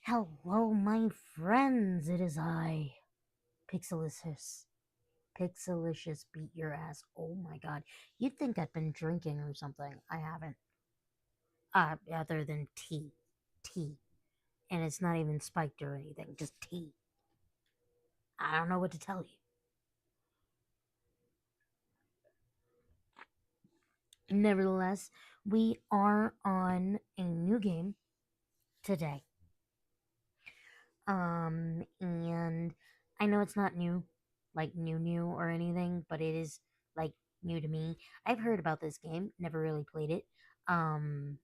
Hello, my friends. It is I, Pixelicious. Pixelicious beat your ass. Oh my god. You'd think I'd been drinking or something. I haven't. Other than tea. Tea. And it's not even spiked or anything, just tea. I don't know what to tell you. Nevertheless, we are on a new game today. And I know it's not new, like new or anything, but it is like new to me. I've heard about this game, never really played it. Um,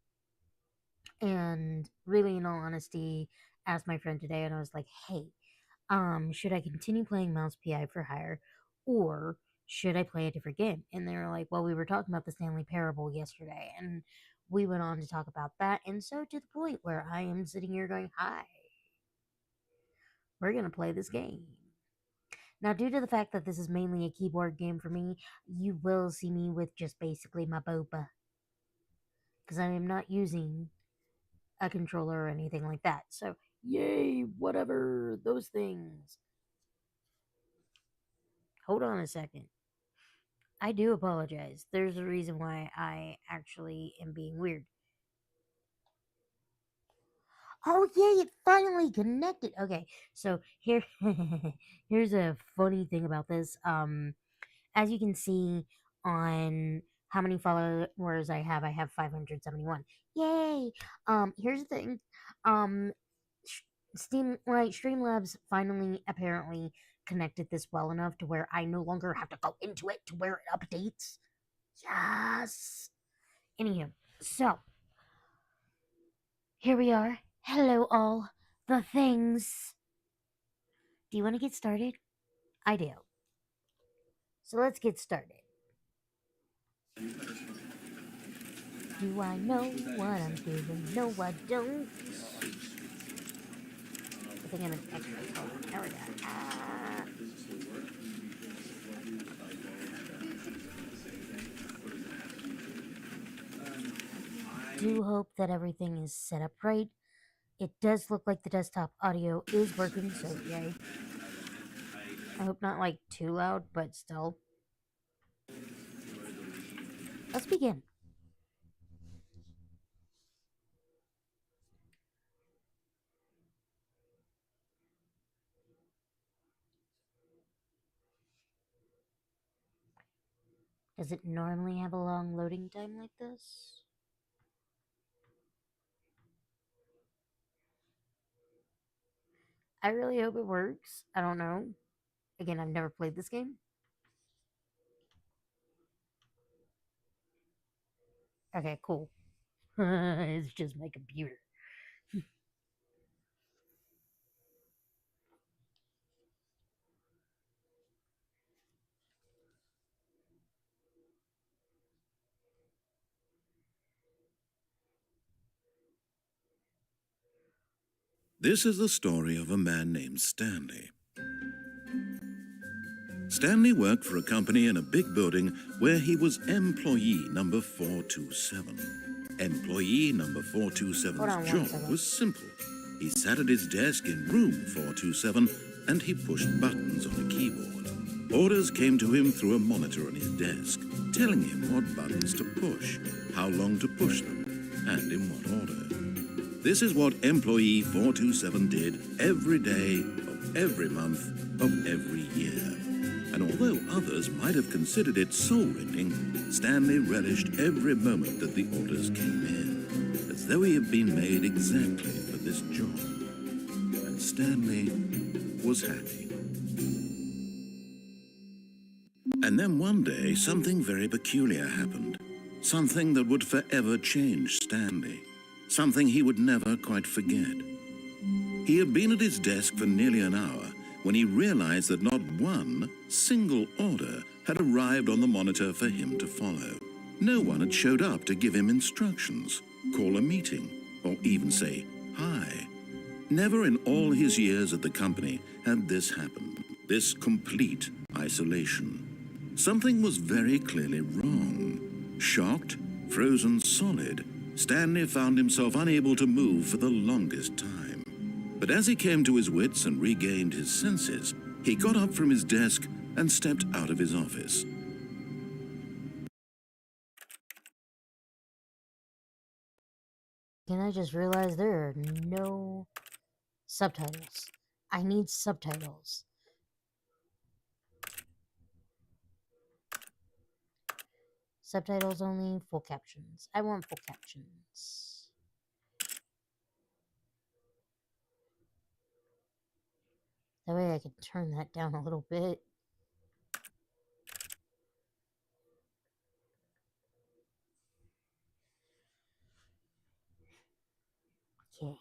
and really, in all honesty, asked my friend today, and I was like, "Hey, should I continue playing Mouse PI for Hire, or should I play a different game?" And they were like, "Well, we were talking about the Stanley Parable yesterday, and we went on to talk about that, and so to the point where I am sitting here going, hi, we're gonna play this game." Now, due to the fact that this is mainly a keyboard game for me, you will see me with just basically my boba. Because I am not using a controller or anything like that. So, yay, whatever, those things. Hold on a second. I do apologize. There's a reason why I actually am being weird. Oh, yay, it finally connected. Okay, so here's a funny thing about this. As you can see on how many followers I have 571. Yay! Here's the thing. Um, Streamlabs finally apparently connected this well enough to where I no longer have to go into it to where it updates. Yes. Anywho, so here we are. Hello, all the things. Do you want to get started? I do. So let's get started. Do I know what I'm doing? No, I don't. I think I'm an extra color. There we go. Do hope that everything is set up right. It does look like the desktop audio is working, so yay. I hope not like too loud, but still. Let's begin. Does it normally have a long loading time like this? I really hope it works. I don't know. Again, I've never played this game. Okay, cool. It's just my computer. This is the story of a man named Stanley. Stanley worked for a company in a big building where he was employee number 427. Employee number 427's job was simple. He sat at his desk in room 427 and he pushed buttons on a keyboard. Orders came to him through a monitor on his desk, telling him what buttons to push, how long to push them, and in what order. This is what employee 427 did every day of every month of every year. And although others might have considered it soul-rending, Stanley relished every moment that the orders came in, as though he had been made exactly for this job. And Stanley was happy. And then one day, something very peculiar happened. Something that would forever change Stanley. Something he would never quite forget. He had been at his desk for nearly an hour when he realized that not one single order had arrived on the monitor for him to follow. No one had showed up to give him instructions, call a meeting, or even say hi. Never in all his years at the company had this happened, this complete isolation. Something was very clearly wrong. Shocked, frozen solid, Stanley found himself unable to move for the longest time. But as he came to his wits and regained his senses, he got up from his desk and stepped out of his office. Can I just realize there are no subtitles? I need subtitles. Subtitles only, full captions. I want full captions. That way I can turn that down a little bit. Okay.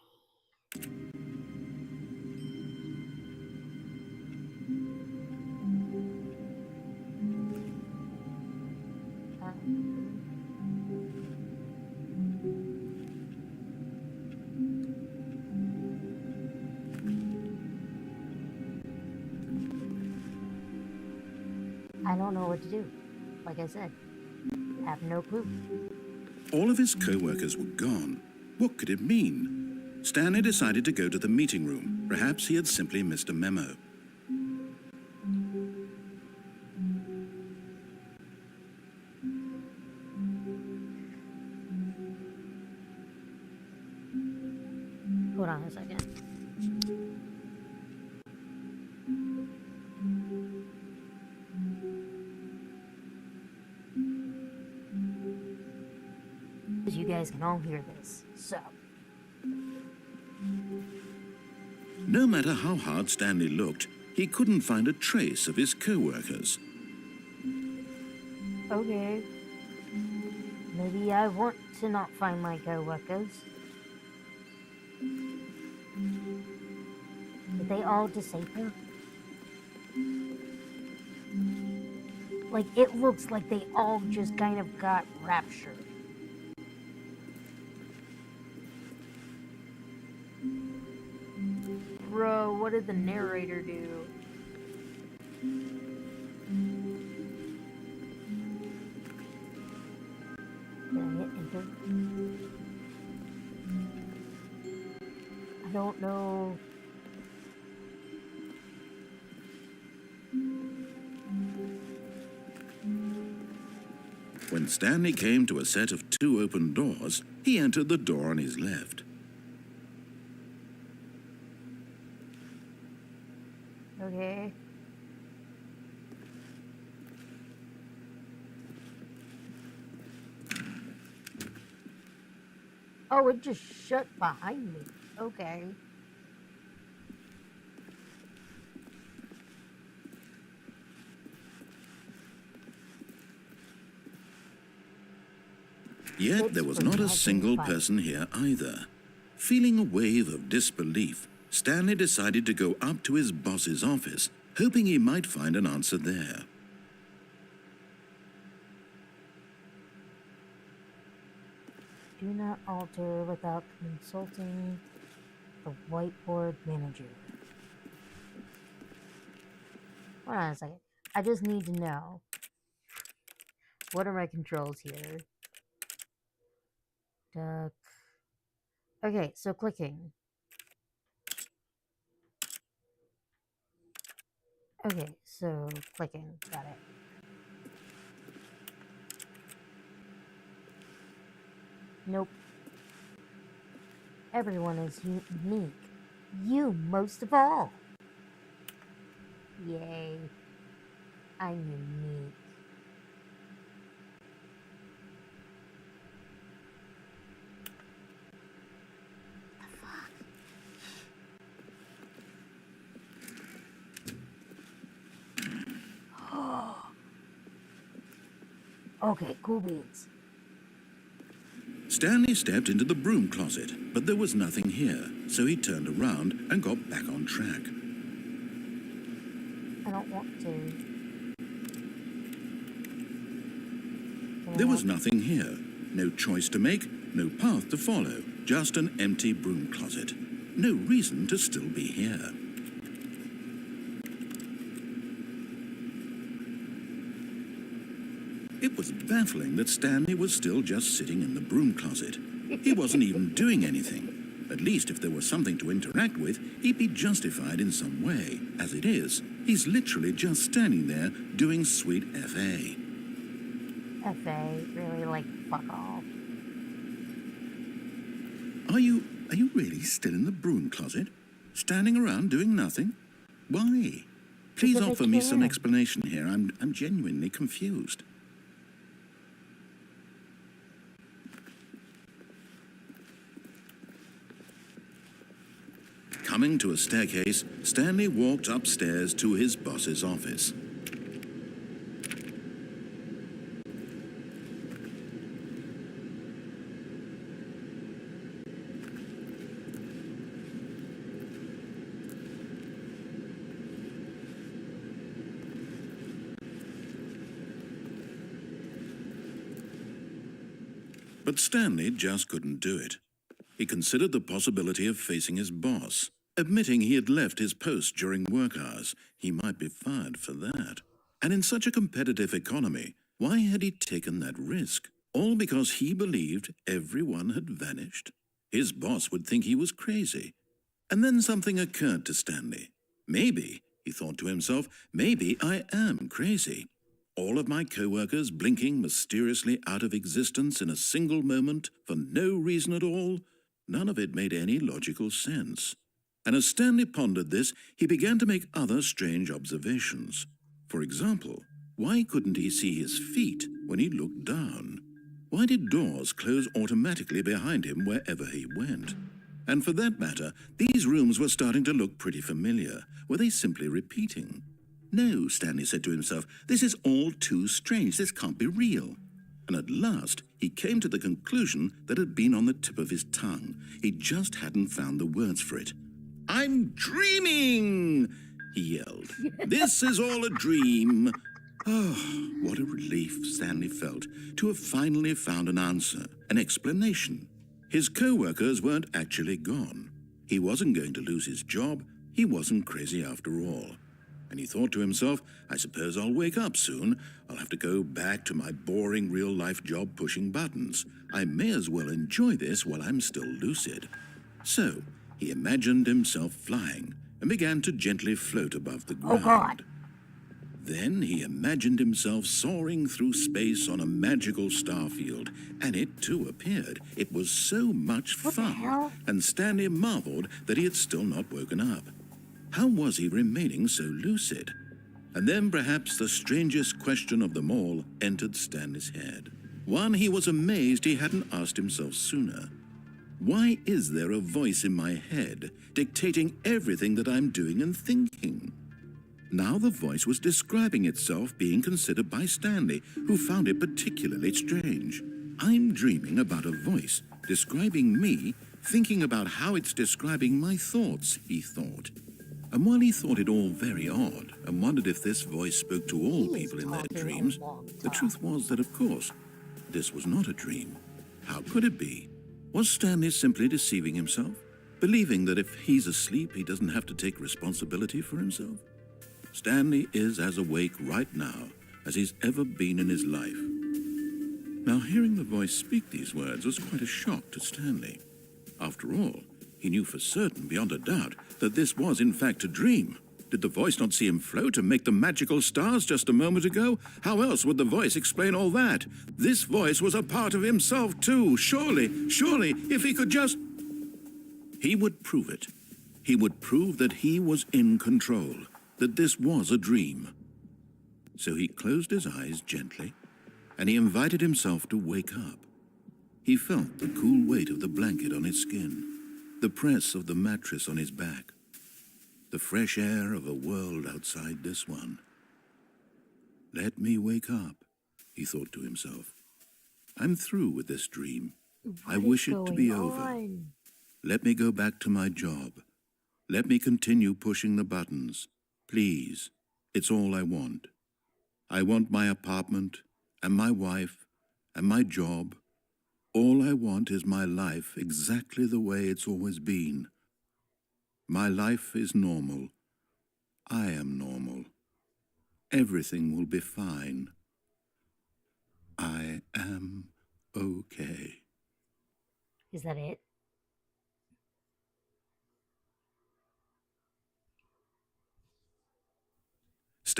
I don't know what to do. Like I said, have no clue. All of his co-workers were gone. What could it mean? Stanley decided to go to the meeting room. Perhaps he had simply missed a memo. Hold on a second. Because you guys can all hear this, so. No matter how hard Stanley looked, he couldn't find a trace of his co-workers. Okay. Maybe I want to not find my co-workers. Did they all disappear? Like, it looks like they all just kind of got raptured. Bro, what did the narrator do? Did I hit enter? I don't know. When Stanley came to a set of 2 open doors, he entered the door on his left. Okay. Oh, it just shut behind me. Okay. Yet there was not a single person here either. Feeling a wave of disbelief, Stanley decided to go up to his boss's office, hoping he might find an answer there. Do not alter without consulting the whiteboard manager. Hold on a second. I just need to know. What are my controls here? Duck. Okay, so clicking. Okay, so clicking. Got it. Nope. Everyone is unique. You most of all. Yay. I'm unique. Okay, cool beans. Stanley stepped into the broom closet, but there was nothing here, so he turned around and got back on track. I don't want to. There was nothing here. No choice to make, no path to follow, just an empty broom closet. No reason to still be here. It was baffling that Stanley was still just sitting in the broom closet. He wasn't even doing anything. At least if there was something to interact with, he'd be justified in some way. As it is, he's literally just standing there doing sweet F.A. F.A.? Really? Like, fuck off. Are you really still in the broom closet? Standing around doing nothing? Why? Please Because I offer me some can. explanation here. I'm genuinely confused. Coming to a staircase, Stanley walked upstairs to his boss's office. But Stanley just couldn't do it. He considered the possibility of facing his boss. Admitting he had left his post during work hours, he might be fired for that. And in such a competitive economy, why had he taken that risk? All because he believed everyone had vanished? His boss would think he was crazy. And then something occurred to Stanley. Maybe, he thought to himself, maybe I am crazy. All of my co-workers blinking mysteriously out of existence in a single moment for no reason at all? None of it made any logical sense. And as Stanley pondered this, he began to make other strange observations. For example, why couldn't he see his feet when he looked down? Why did doors close automatically behind him wherever he went? And for that matter, these rooms were starting to look pretty familiar. Were they simply repeating? No, Stanley said to himself, this is all too strange. This can't be real. And at last, he came to the conclusion that had been on the tip of his tongue. He just hadn't found the words for it. I'm dreaming, he yelled. This is all a dream. Oh, what a relief Stanley felt to have finally found an answer, an explanation. His co-workers weren't actually gone. He wasn't going to lose his job. He wasn't crazy after all. And he thought to himself, I suppose I'll wake up soon. I'll have to go back to my boring real-life job pushing buttons. I may as well enjoy this while I'm still lucid. So, he imagined himself flying and began to gently float above the ground. Oh, God. Then he imagined himself soaring through space on a magical starfield, and it too appeared. It was so much fun. What the hell? And Stanley marveled that he had still not woken up. How was he remaining so lucid? And then perhaps the strangest question of them all entered Stanley's head. One he was amazed he hadn't asked himself sooner. Why is there a voice in my head dictating everything that I'm doing and thinking? Now the voice was describing itself being considered by Stanley, who found it particularly strange. I'm dreaming about a voice describing me, thinking about how it's describing my thoughts, he thought. And while he thought it all very odd and wondered if this voice spoke to all people in their dreams, the truth was that, of course, this was not a dream. How could it be? Was Stanley simply deceiving himself, believing that if he's asleep, he doesn't have to take responsibility for himself? Stanley is as awake right now as he's ever been in his life. Now, hearing the voice speak these words was quite a shock to Stanley. After all, he knew for certain, beyond a doubt, that this was in fact a dream. Did the voice not see him float and make the magical stars just a moment ago? How else would the voice explain all that? This voice was a part of himself too. Surely, if he could just... He would prove it. He would prove that he was in control, that this was a dream. So he closed his eyes gently, and he invited himself to wake up. He felt the cool weight of the blanket on his skin, the press of the mattress on his back, the fresh air of a world outside this one. Let me wake up, he thought to himself. I'm through with this dream. I wish it to be over. Let me go back to my job. Let me continue pushing the buttons. Please, it's all I want. I want my apartment, and my wife, and my job. All I want is my life exactly the way it's always been. My life is normal. I am normal. Everything will be fine. I am okay. Is that it?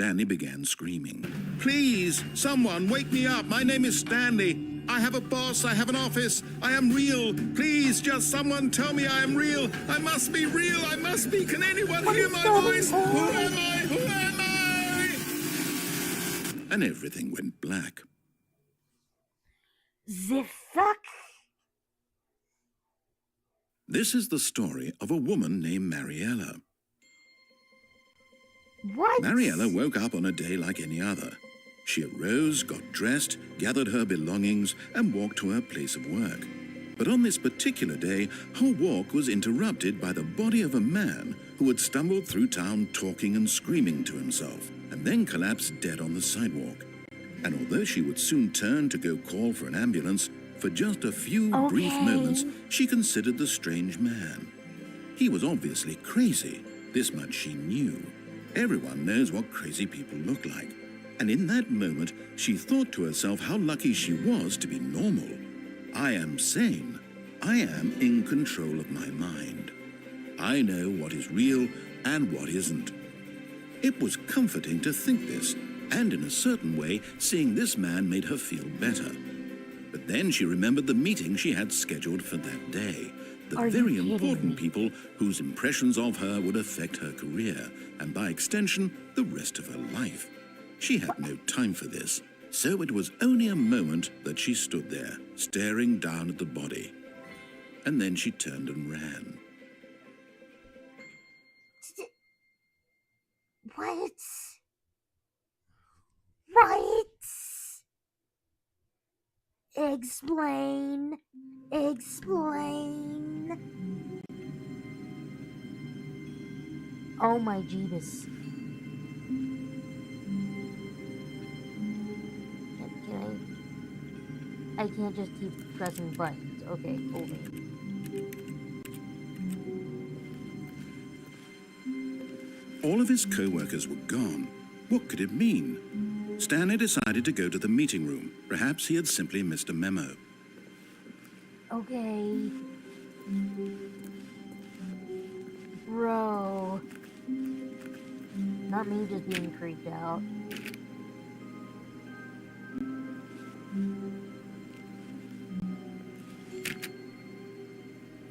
Stanley began screaming. Please, someone, wake me up. My name is Stanley. I have a boss. I have an office. I am real. Please, just someone tell me I am real. I must be real. I must be. Can anyone hear my voice? Who am I? Who am I? And everything went black. The fuck? This is the story of a woman named Mariella. What? Mariella woke up on a day like any other. She arose, got dressed, gathered her belongings, and walked to her place of work. But on this particular day, her walk was interrupted by the body of a man who had stumbled through town talking and screaming to himself, and then collapsed dead on the sidewalk. And although she would soon turn to go call for an ambulance, for just a few brief moments, she considered the strange man. He was obviously crazy. This much she knew. Everyone knows what crazy people look like. And in that moment, she thought to herself how lucky she was to be normal. I am sane. I am in control of my mind. I know what is real and what isn't. It was comforting to think this, and in a certain way, seeing this man made her feel better. But then she remembered the meeting she had scheduled for that day. The very important people whose impressions of her would affect her career, and by extension, the rest of her life. She had no time for this, so it was only a moment that she stood there, staring down at the body. And then she turned and ran. What? What? Explain. Explain. Oh my Jeebus. I can't just keep pressing buttons. Okay, hold me. All of his co-workers were gone. What could it mean? Stanley decided to go to the meeting room. Perhaps he had simply missed a memo. Okay. Bro. Not me just being creeped out.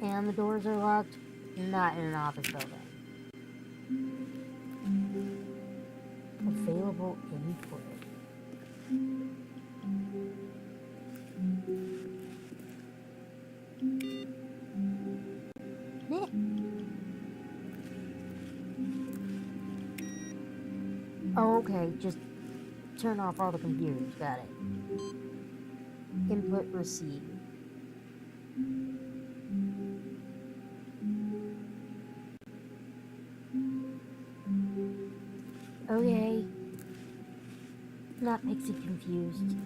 And the doors are locked. Not in an office building. Available input. Oh, okay, just turn off all the computers. Got it. Input received. Okay. Not Pixie confused.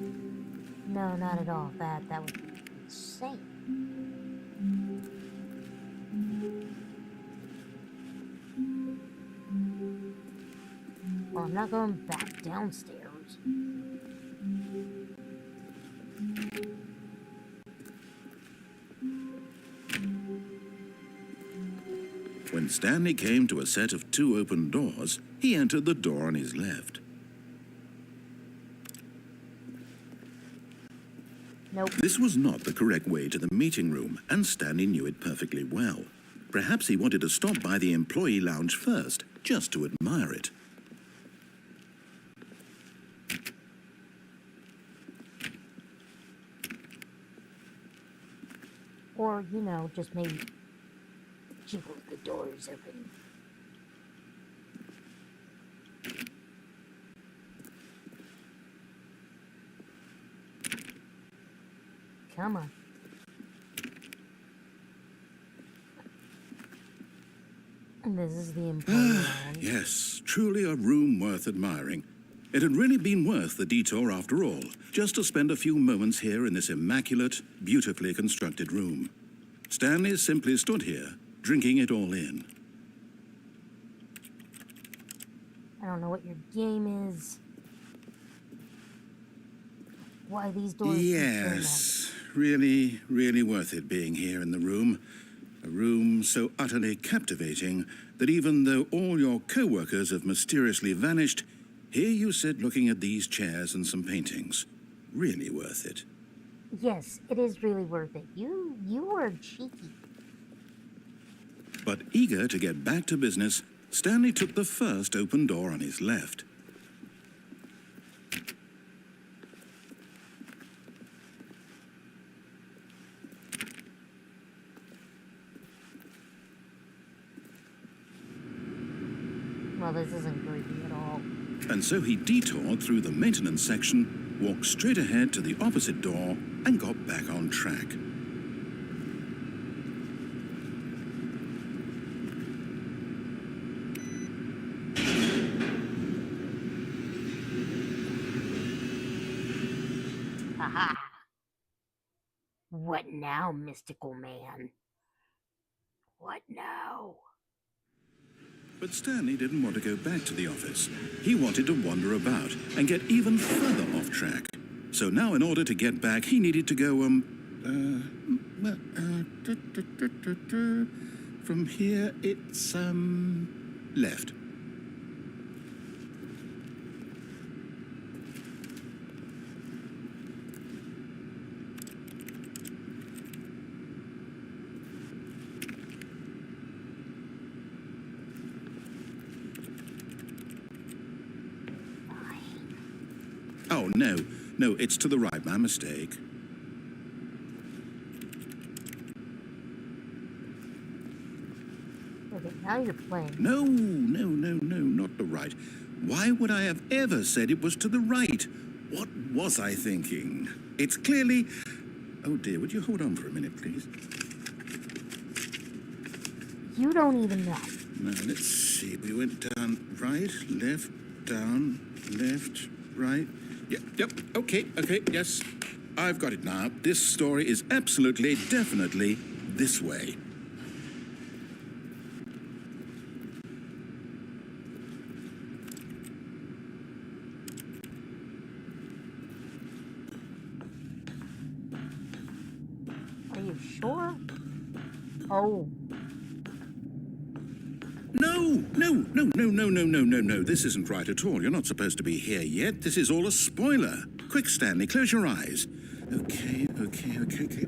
No, not at all. That would be insane. Well, I'm not going back downstairs. When Stanley came to a set of 2 open doors, he entered the door on his left. Nope. This was not the correct way to the meeting room, and Stanley knew it perfectly well. Perhaps he wanted to stop by the employee lounge first, just to admire it. Or, you know, just maybe jiggle the doors open. Come on. And this is the employee lounge. Yes, truly a room worth admiring. It had really been worth the detour after all, just to spend a few moments here in this immaculate, beautifully constructed room. Stanley simply stood here, drinking it all in. I don't know what your game is. Why these doors? Yes, really, really worth it being here in the room. A room so utterly captivating that even though all your co-workers have mysteriously vanished, Here you sit looking at these chairs and some paintings. Really worth it. Yes, it is really worth it. You were cheeky. But eager to get back to business, Stanley took the first open door on his left. Well, this isn't creepy at all. And so he detoured through the maintenance section, walked straight ahead to the opposite door, and got back on track. Aha! What now, mystical man? What now? But Stanley didn't want to go back to the office. He wanted to wander about and get even further off track. So now in order to get back, he needed to go, from here, it's, left. Oh, no, it's to the right, my mistake. Okay, now you're playing. No, not the right. Why would I have ever said it was to the right? What was I thinking? It's clearly... Oh dear, would you hold on for a minute, please? You don't even know. Now, let's see. We went down, right, left, down, left, right. Yep, okay, yes. I've got it now. This story is absolutely, definitely this way. Are you sure? Oh. No. This isn't right at all. You're not supposed to be here yet. This is all a spoiler. Quick, Stanley, close your eyes. Okay.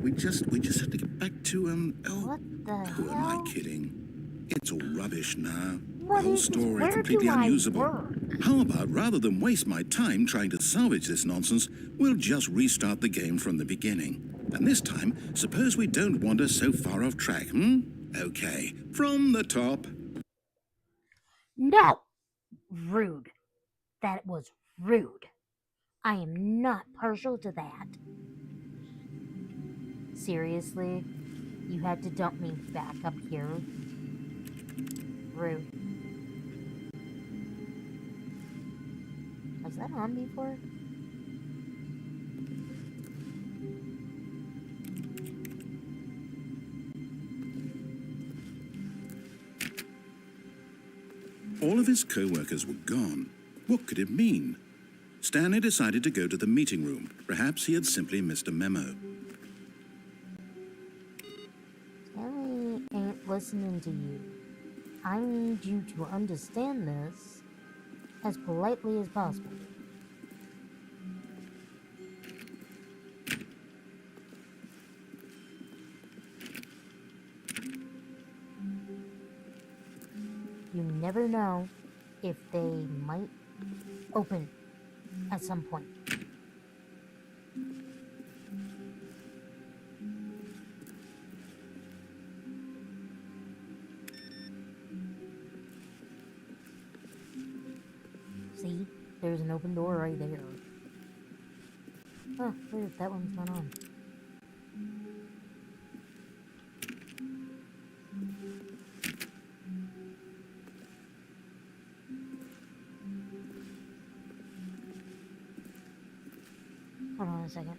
We just have to get back to, What the who hell? am I kidding? It's all rubbish now. What The whole is this? story Where completely do I unusable. work? How about, rather than waste my time trying to salvage this nonsense, we'll just restart the game from the beginning. And this time, suppose we don't wander so far off track, Okay, from the top. No! Rude. That was rude. I am not partial to that. Seriously? You had to dump me back up here? Rude. Was that on before? All of his co-workers were gone. What could it mean? Stanley decided to go to the meeting room. Perhaps he had simply missed a memo. Stanley ain't listening to you. I need you to understand this as politely as possible. You never know if they might open at some point. See? There's an open door right there. Oh, weird, that one's not on. Hold on a second.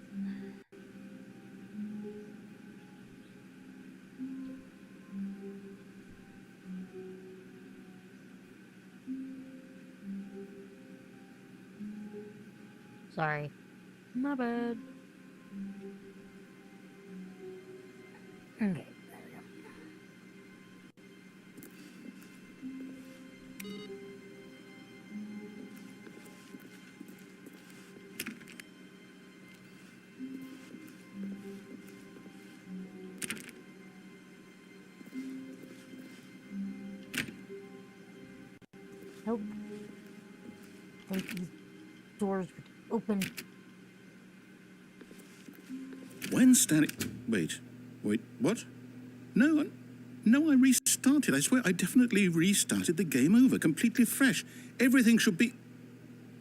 Sorry. My bad. Okay, there we go. Nope. I think these doors would open. When Stanley... Wait, what? No, I restarted. I swear I definitely restarted the game over, completely fresh. Everything should be...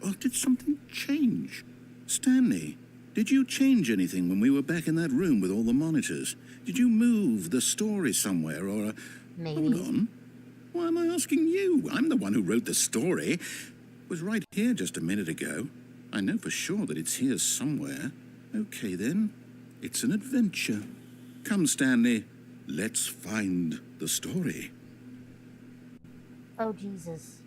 Or did something change? Stanley, did you change anything when we were back in that room with all the monitors? Did you move the story somewhere or... Maybe. Hold on. Why am I asking you? I'm the one who wrote the story. It was right here just a minute ago. I know for sure that it's here somewhere. Okay, then. It's an adventure. Come, Stanley. Let's find the story. Oh, Jesus.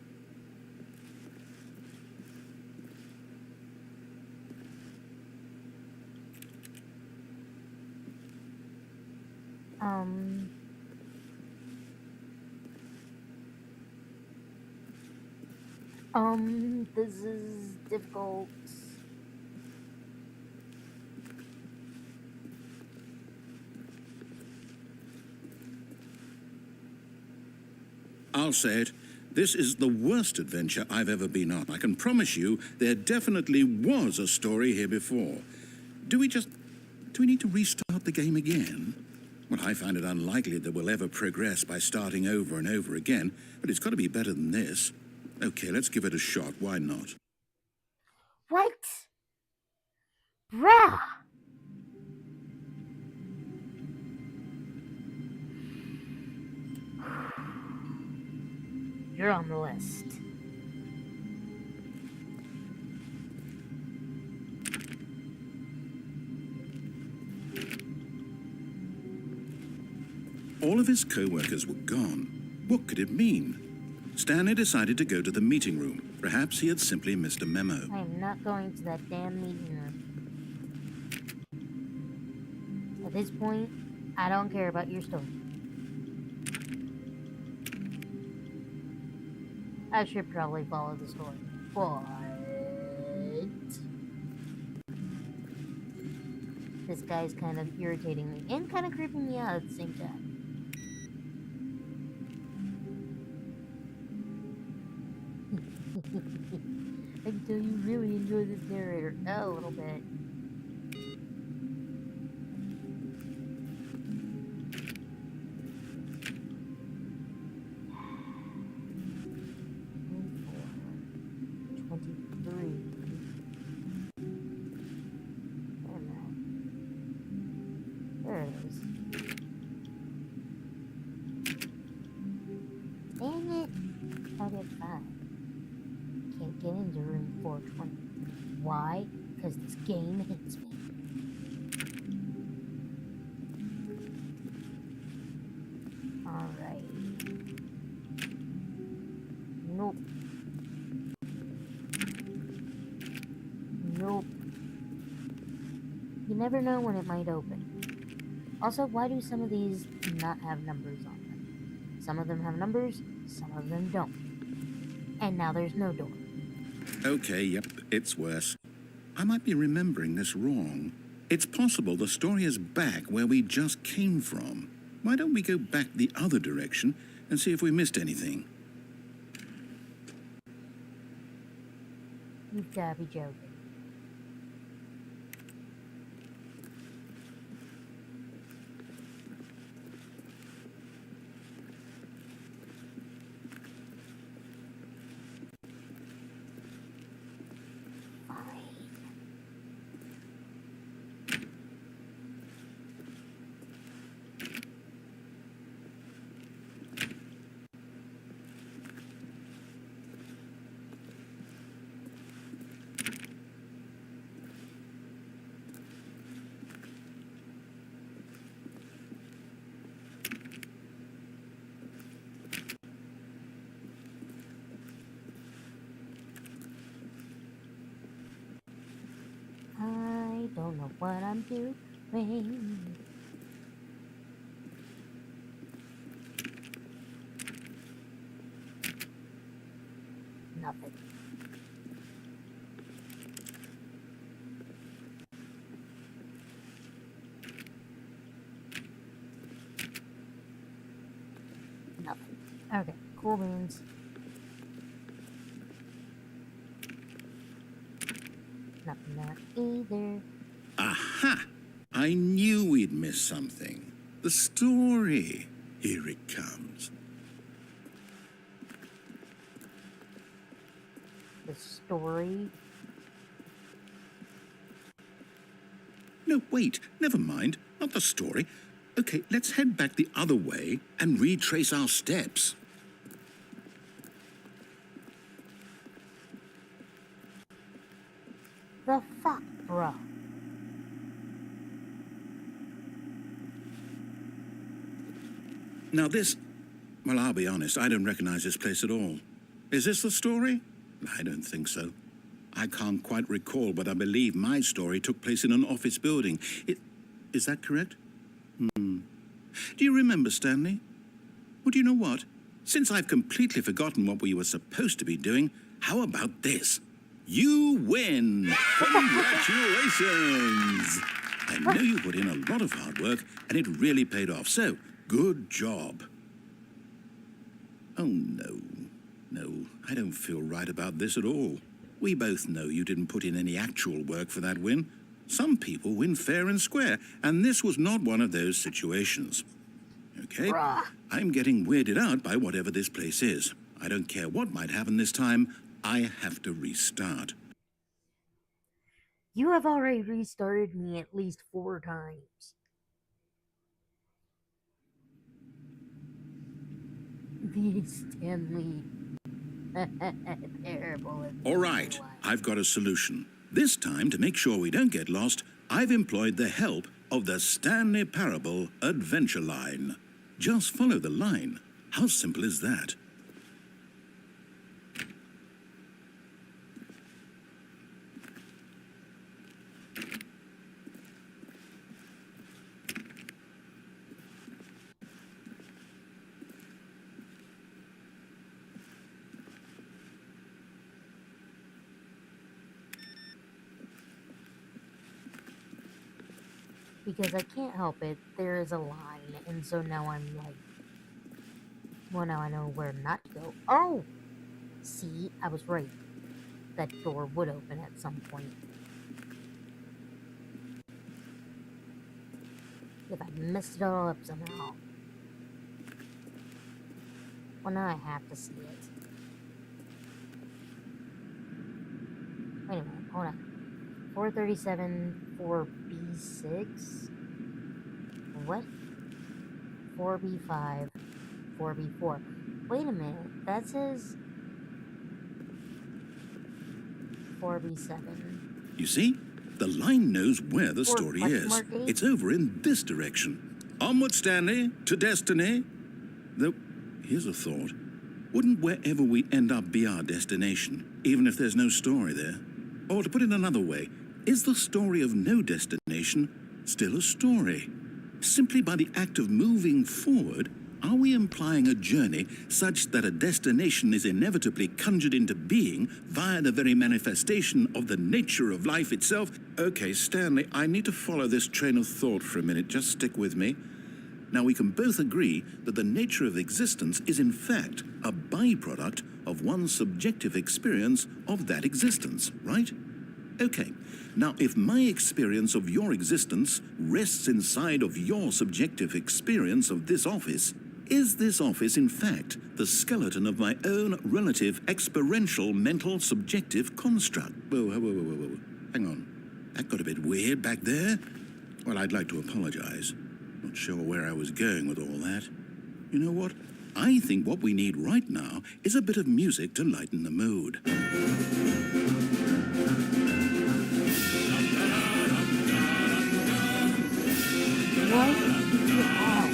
This is difficult. I'll say it. This is the worst adventure I've ever been on. I can promise you there definitely was a story here before. Do we need to restart the game again? Well, I find it unlikely that we'll ever progress by starting over and over again, but it's got to be better than this. Okay, let's give it a shot. Why not? What? Bruh! You're on the list. All of his co-workers were gone. What could it mean? Stanley decided to go to the meeting room. Perhaps he had simply missed a memo. I am not going to that damn meeting room. At this point, I don't care about your story. I should probably follow the story. But this guy's kind of irritating me and kind of creeping me out at the same time. I can tell you really enjoy this narrator. Oh, a little bit. Get into room 420. Why? Because this game hits me. Alright. Nope. Nope. You never know when it might open. Also, why do some of these not have numbers on them? Some of them have numbers, some of them don't. And now there's no door. Okay, yep, it's worse. I might be remembering this wrong. It's possible the story is back where we just came from. Why don't we go back the other direction and see if we missed anything? You've gotta be joking. I don't know what I'm doing. Nothing. Nothing. Okay, cool beans. Nothing there either. Aha! I knew we'd miss something. The story. Here it comes. The story. No, wait, never mind. Not the story. Okay, let's head back the other way and retrace our steps. The fuck, bro? Now this... Well, I'll be honest, I don't recognize this place at all. Is this the story? I don't think so. I can't quite recall, but I believe my story took place in an office building. Is that correct? Do you remember, Stanley? Well, do you know what? Since I've completely forgotten what we were supposed to be doing, how about this? You win! Congratulations! I know you put in a lot of hard work, and it really paid off, so good job. Oh, no. No, I don't feel right about this at all. We both know you didn't put in any actual work for that win. Some people win fair and square, and this was not one of those situations. Okay? Bruh. I'm getting weirded out by whatever this place is. I don't care what might happen this time. I have to restart. You have already restarted me at least 4 times. The Stanley Parable. All right, I've got a solution. This time, to make sure we don't get lost, I've employed the help of the Stanley Parable Adventure Line. Just follow the line. How simple is that? Because I can't help it, there is a line, and so now I'm like, well, now I know where not to go. Oh! See, I was right. That door would open at some point. If I messed it all up somehow. Well, now I have to see it. Wait a minute, hold on. 437, 4B6? What? 4B5, 4B4. Wait a minute, that says 4B7. You see? The line knows where the story is. It's over in this direction. Onward, Stanley, to destiny. Though, here's a thought. Wouldn't wherever we end up be our destination, even if there's no story there? Or to put it another way, is the story of no destination still a story? Simply by the act of moving forward, are we implying a journey such that a destination is inevitably conjured into being via the very manifestation of the nature of life itself? Okay, Stanley, I need to follow this train of thought for a minute. Just stick with me. Now, we can both agree that the nature of existence is in fact a byproduct of one's subjective experience of that existence, right? Okay, now if my experience of your existence rests inside of your subjective experience of this office, is this office in fact the skeleton of my own relative experiential mental subjective construct? Whoa, hang on. That got a bit weird back there. Well, I'd like to apologize. Not sure where I was going with all that. You know what? I think what we need right now is a bit of music to lighten the mood. What the hell?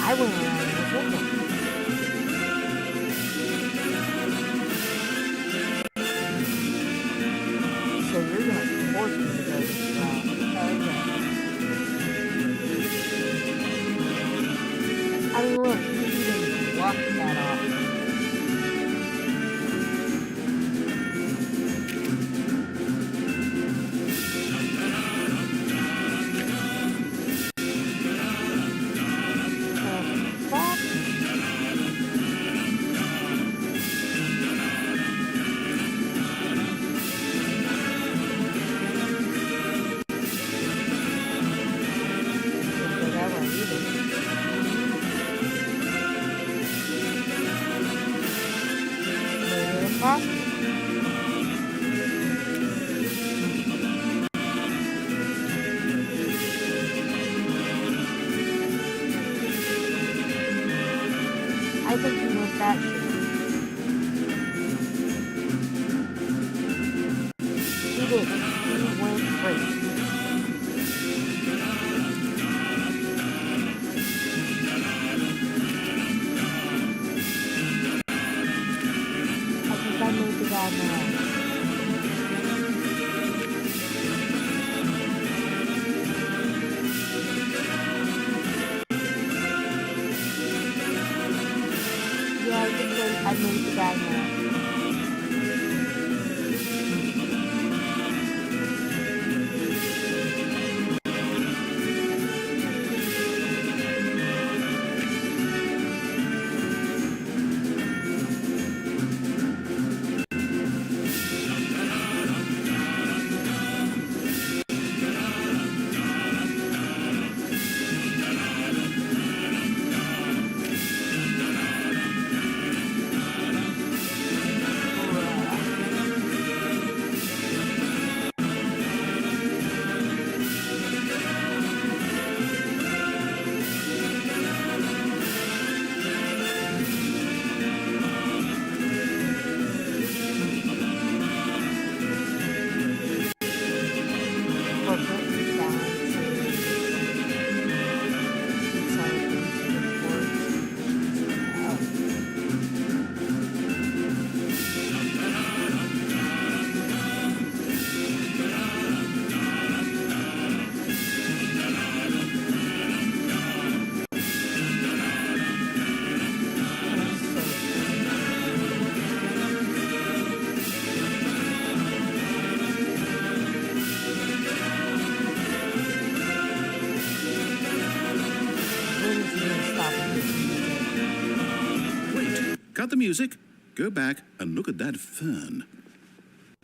I went around in a circle. So you're gonna force me to go this route. Okay. I mean, look, you even blocked that off. I think he went that shit. He did. He went crazy. I think I made the guy mad. Yeah, I think I made the guy mad. Cut the music, go back and look at that fern.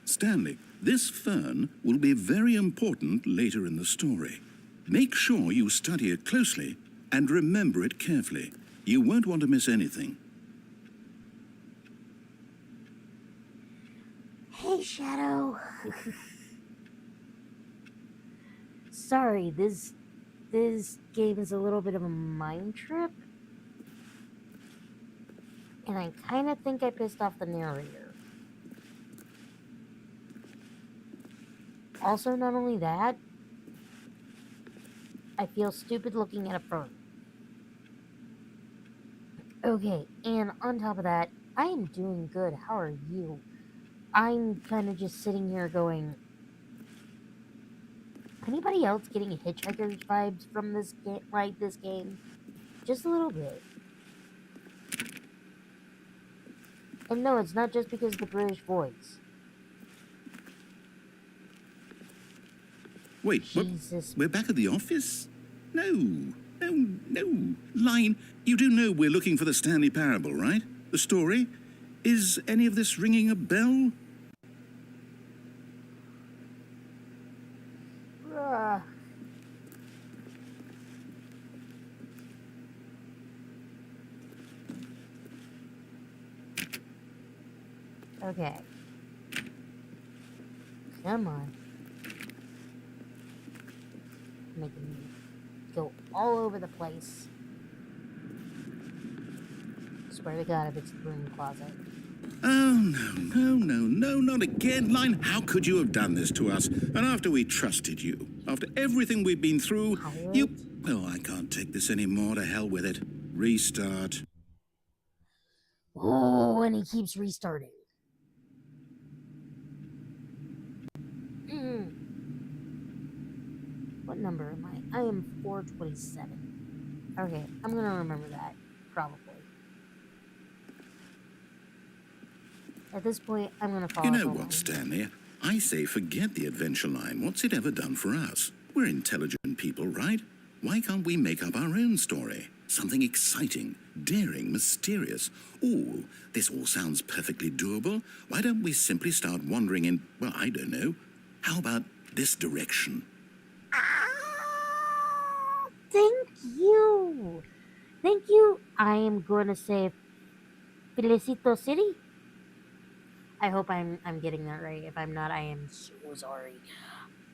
Stanley, this fern will be very important later in the story. Make sure you study it closely and remember it carefully. You won't want to miss anything. Hey, Shadow. Sorry, this game is a little bit of a mind trip. And I kind of think I pissed off the narrator. Also, not only that, I feel stupid looking at a fern. Okay, and on top of that, I am doing good. How are you? I'm kind of just sitting here going, anybody else getting Hitchhiker's vibes from this game? Just a little bit. And no, it's not just because of the British voice. Wait, Jesus. We're back at the office? No. Line, you do know we're looking for the Stanley Parable, right? The story? Is any of this ringing a bell? Okay. Come on. Making me go all over the place. Swear to God if it's the broom closet. Oh, no, not again. Line, how could you have done this to us? And after we trusted you, after everything we've been through, you... Oh, I can't take this anymore. To hell with it. Restart. Oh, and he keeps restarting. What number am I? I am 427. Okay, I'm gonna remember that, probably. At this point, I'm gonna You follow know the what, line. Stanley? I say forget the adventure line. What's it ever done for us? We're intelligent people, right? Why can't we make up our own story? Something exciting, daring, mysterious. Ooh, this all sounds perfectly doable. Why don't we simply start wandering in, well, I don't know. How about this direction? Thank you! Thank you! I am gonna say Felicito City. I hope I'm getting that right. If I'm not, I am so sorry.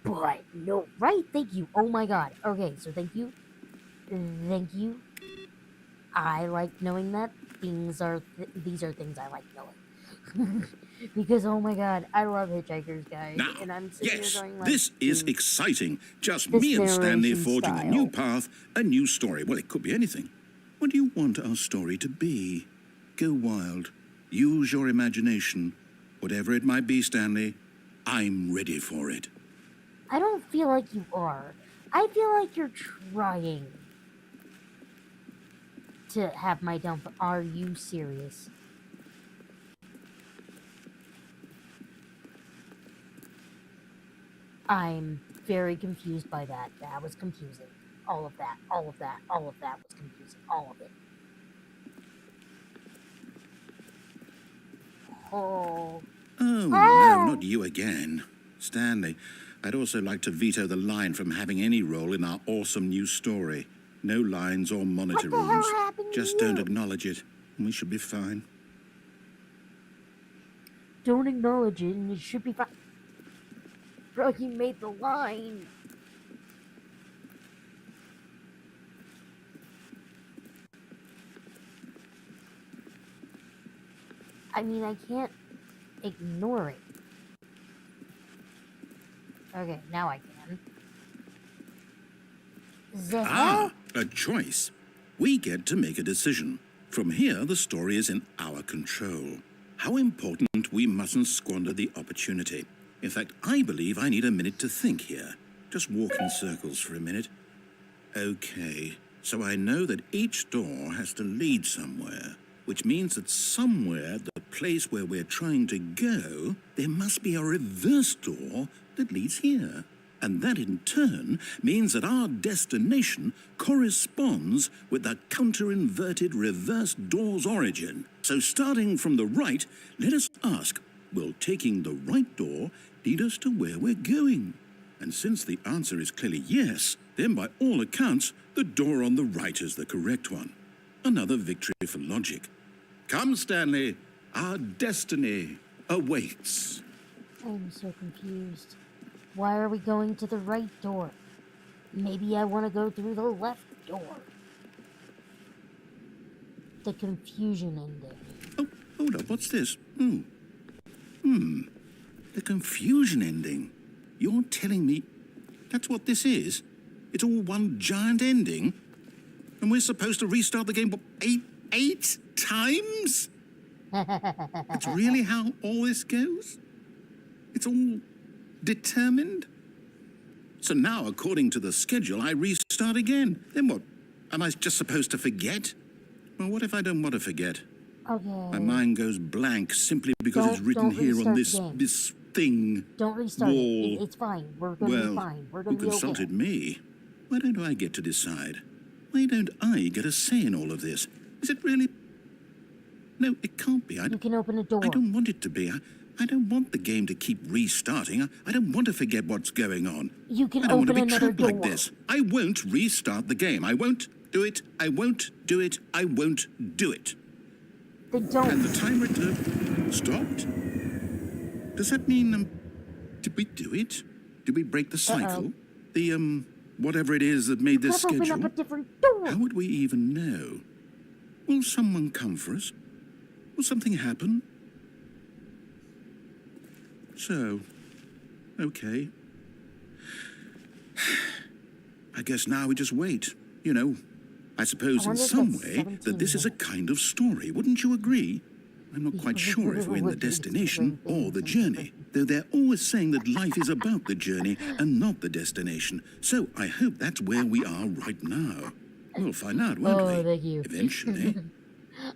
But no, right? Thank you. Oh my god. Okay, so thank you. Thank you. I like knowing that these are things I like knowing. Because oh my god, I love Hitchhiker's Guide, Now, and I'm sitting here yes, going like, this is dude, exciting. Just this me and Stanley narration forging a new style. path, a new story. Well, it could be anything. What do you want our story to be? Go wild. Use your imagination. Whatever it might be, Stanley, I'm ready for it. I don't feel like you are. I feel like you're trying to have my dump. Are you serious? I'm very confused by that. That was confusing. All of that, all of that, all of that was confusing. All of it. Oh. Oh, no, not you again. Stanley, I'd also like to veto the line from having any role in our awesome new story. No lines or monitor What the hell rooms. happened to Just you? don't acknowledge it, and we should be fine. Don't acknowledge it and it should be fine. Bro, you made the line. I mean, I can't ignore it. Okay, now I can. The hell? A choice. We get to make a decision. From here, the story is in our control. How important we mustn't squander the opportunity. In fact, I believe I need a minute to think here. Just walk in circles for a minute. Okay, so I know that each door has to lead somewhere, which means that somewhere, the place where we're trying to go, there must be a reverse door that leads here. And that in turn means that our destination corresponds with the counter-inverted reverse door's origin. So starting from the right, let us ask, will taking the right door lead us to where we're going? And since the answer is clearly yes, then by all accounts, the door on the right is the correct one. Another victory for logic. Come, Stanley, our destiny awaits. I'm so confused. Why are we going to the right door? Maybe I want to go through the left door. The confusion ending. Oh, hold up, what's this? The confusion ending. You're telling me that's what this is? It's all one giant ending? And we're supposed to restart the game, what, eight times? That's really how all this goes? It's all determined? So now, according to the schedule, I restart again. Then what? Am I just supposed to forget? Well, what if I don't want to forget? Okay. My mind goes blank simply because it's written here on this thing. Don't restart wall. it. It's fine. We're gonna be fine. We're gonna Who be consulted okay. me? Why don't I get to decide? Why don't I get a say in all of this? Is it really? No, it can't be. You can open a door. I don't want it to be. I don't want the game to keep restarting. I don't want to forget what's going on. You can I don't want open to be another trapped door. like this. I won't restart the game. I won't do it. I won't do it. I won't do it. Then don't. And the timer stopped? Does that mean, did we do it? Did we break the cycle? The, whatever it is that made this schedule? Open up a different door. How would we even know? Will someone come for us? Will something happen? So, okay. I guess now we just wait. You know, I suppose in some way that this is a kind of story, wouldn't you agree? I'm not quite sure if we're in the destination or the journey, though they're always saying that life is about the journey and not the destination. So I hope that's where we are right now. We'll find out, won't we? Thank you. Eventually.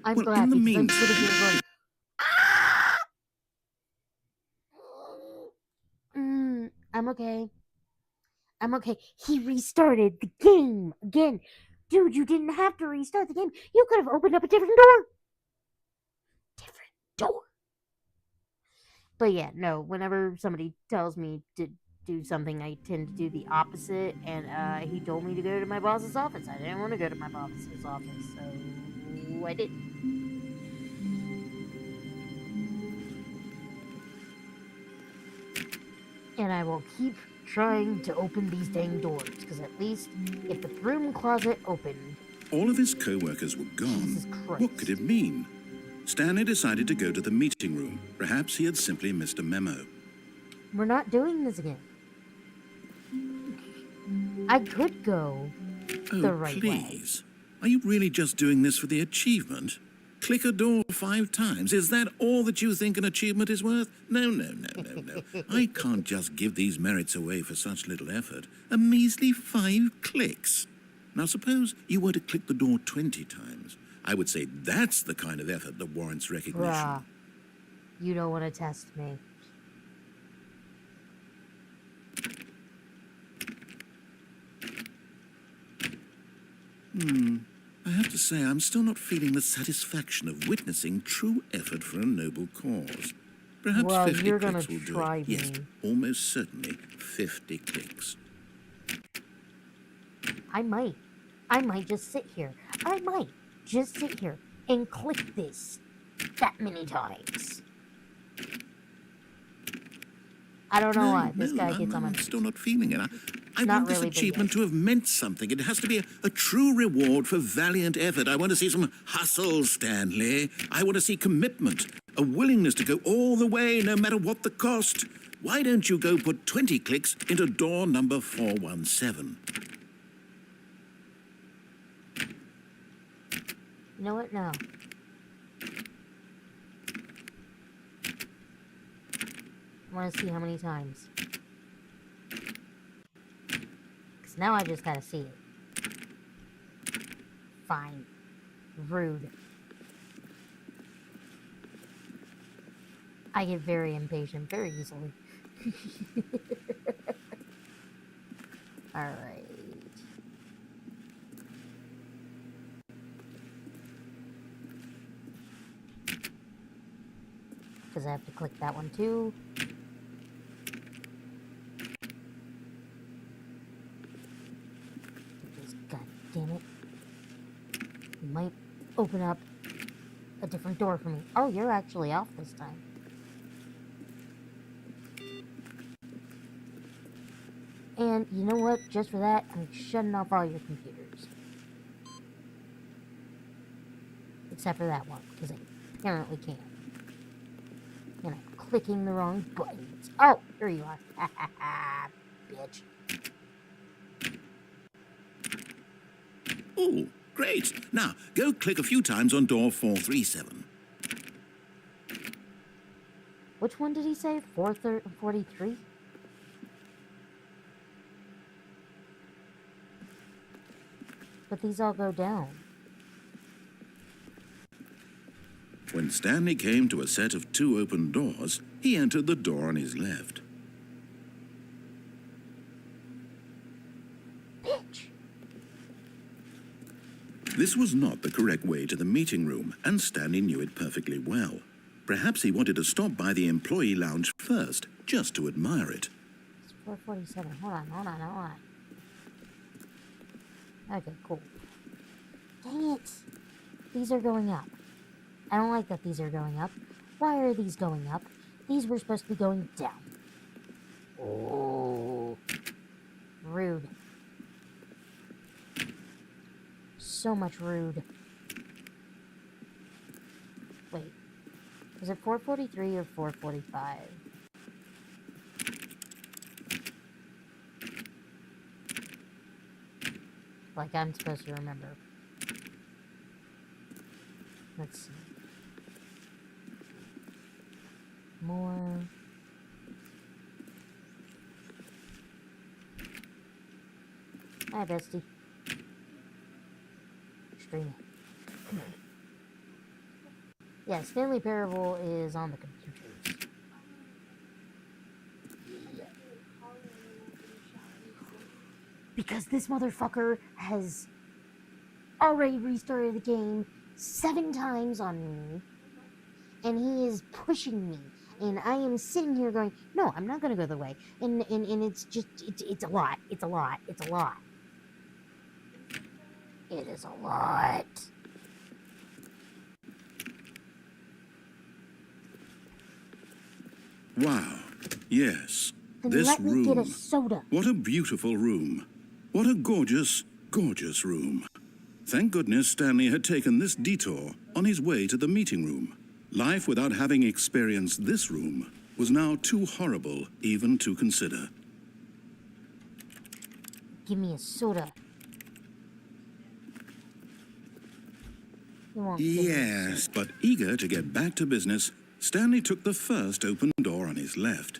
I'm Well, glad in the because I'm sitting meantime... here going, I'm okay. I'm okay. He restarted the game again. Dude, you didn't have to restart the game. You could have opened up a different door. Different door. But yeah, no, whenever somebody tells me to do something, I tend to do the opposite. And he told me to go to my boss's office. I didn't want to go to my boss's office, so I did. And I will keep trying to open these dang doors, because at least if the broom closet opened... All of his co-workers were gone. What could it mean? Stanley decided to go to the meeting room. Perhaps he had simply missed a memo. We're not doing this again. I could go the right please. Way. Are you really just doing this for the achievement? Click a door 5 times. Is that all that you think an achievement is worth? No. I can't just give these merits away for such little effort. A measly 5 clicks. Now suppose you were to click the door 20 times. I would say that's the kind of effort that warrants recognition. Bruh, you don't want to test me. I have to say, I'm still not feeling the satisfaction of witnessing true effort for a noble cause. Perhaps 50 clicks will do it. Yes, almost certainly 50 clicks. I might just sit here. I might just sit here and click this that many times. I don't know why. This guy gets on my nerves. I'm still not feeling it. I want this achievement to have meant something. It has to be a true reward for valiant effort. I want to see some hustle, Stanley. I want to see commitment, a willingness to go all the way, no matter what the cost. Why don't you go put 20 clicks into door number 417? You know what? No. I want to see how many times. Because now I just gotta see it. Fine. Rude. I get very impatient very easily. Alright. Because I have to click that one too. God damn it. You might open up a different door for me. Oh, you're actually off this time. And you know what? Just for that, I'm shutting off all your computers. Except for that one, because I apparently can't. And I'm clicking the wrong buttons. Oh, here you are. Ha ha ha, bitch. Oh, great. Now, go click a few times on door 437. Which one did he say? 443? But these all go down. When Stanley came to a set of 2 open doors, he entered the door on his left. Bitch! This was not the correct way to the meeting room, and Stanley knew it perfectly well. Perhaps he wanted to stop by the employee lounge first, just to admire it. It's 447. Hold on. Okay, cool. Dang it! These are going up. I don't like that these are going up. Why are these going up? These were supposed to be going down. Oh. Rude. So much rude. Wait. Was it 443 or 445? Like I'm supposed to remember. Let's see. More. Hi, bestie. Streaming. Yeah, Stanley Parable is on the computers. Because this motherfucker has already restarted the game 7 times on me. And he is pushing me. And I am sitting here going, no, I'm not going to go the way. And it's just, it's a lot. It's a lot. It's a lot. It is a lot. Wow. Yes. Then This let me room. get a soda. What a beautiful room. What a gorgeous, gorgeous room. Thank goodness Stanley had taken this detour on his way to the meeting room. Life without having experienced this room was now too horrible even to consider. Give me a soda. Yes, but eager to get back to business, Stanley took the first open door on his left.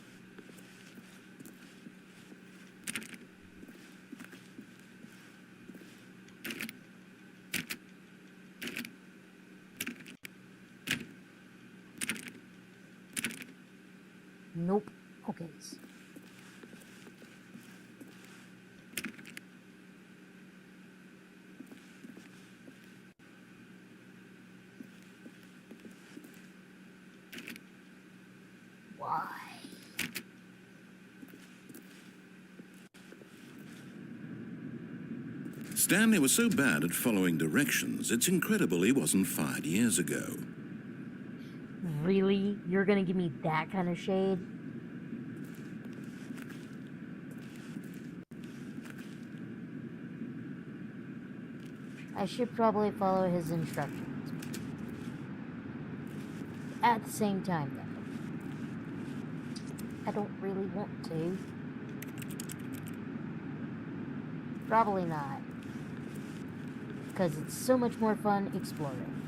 Nope. Okay. Why? Stanley was so bad at following directions, it's incredible he wasn't fired years ago. Really? You're gonna give me that kind of shade? I should probably follow his instructions. At the same time, though, I don't really want to. Probably not. Because it's so much more fun exploring.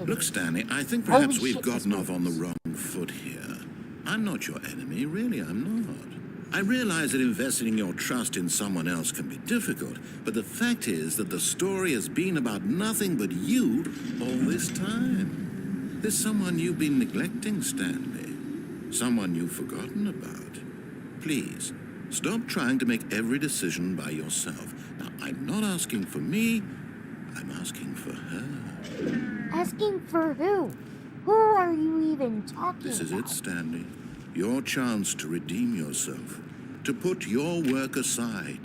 Look, Stanley, I think perhaps we've gotten off on the wrong foot here. I'm not your enemy, really, I'm not. I realize that investing your trust in someone else can be difficult, but the fact is that the story has been about nothing but you all this time. There's someone you've been neglecting, Stanley. Someone you've forgotten about. Please, stop trying to make every decision by yourself. Now, I'm not asking for me, I'm asking for her. Asking for who? Who are you even talking about? This is it, Stanley. Your chance to redeem yourself, to put your work aside,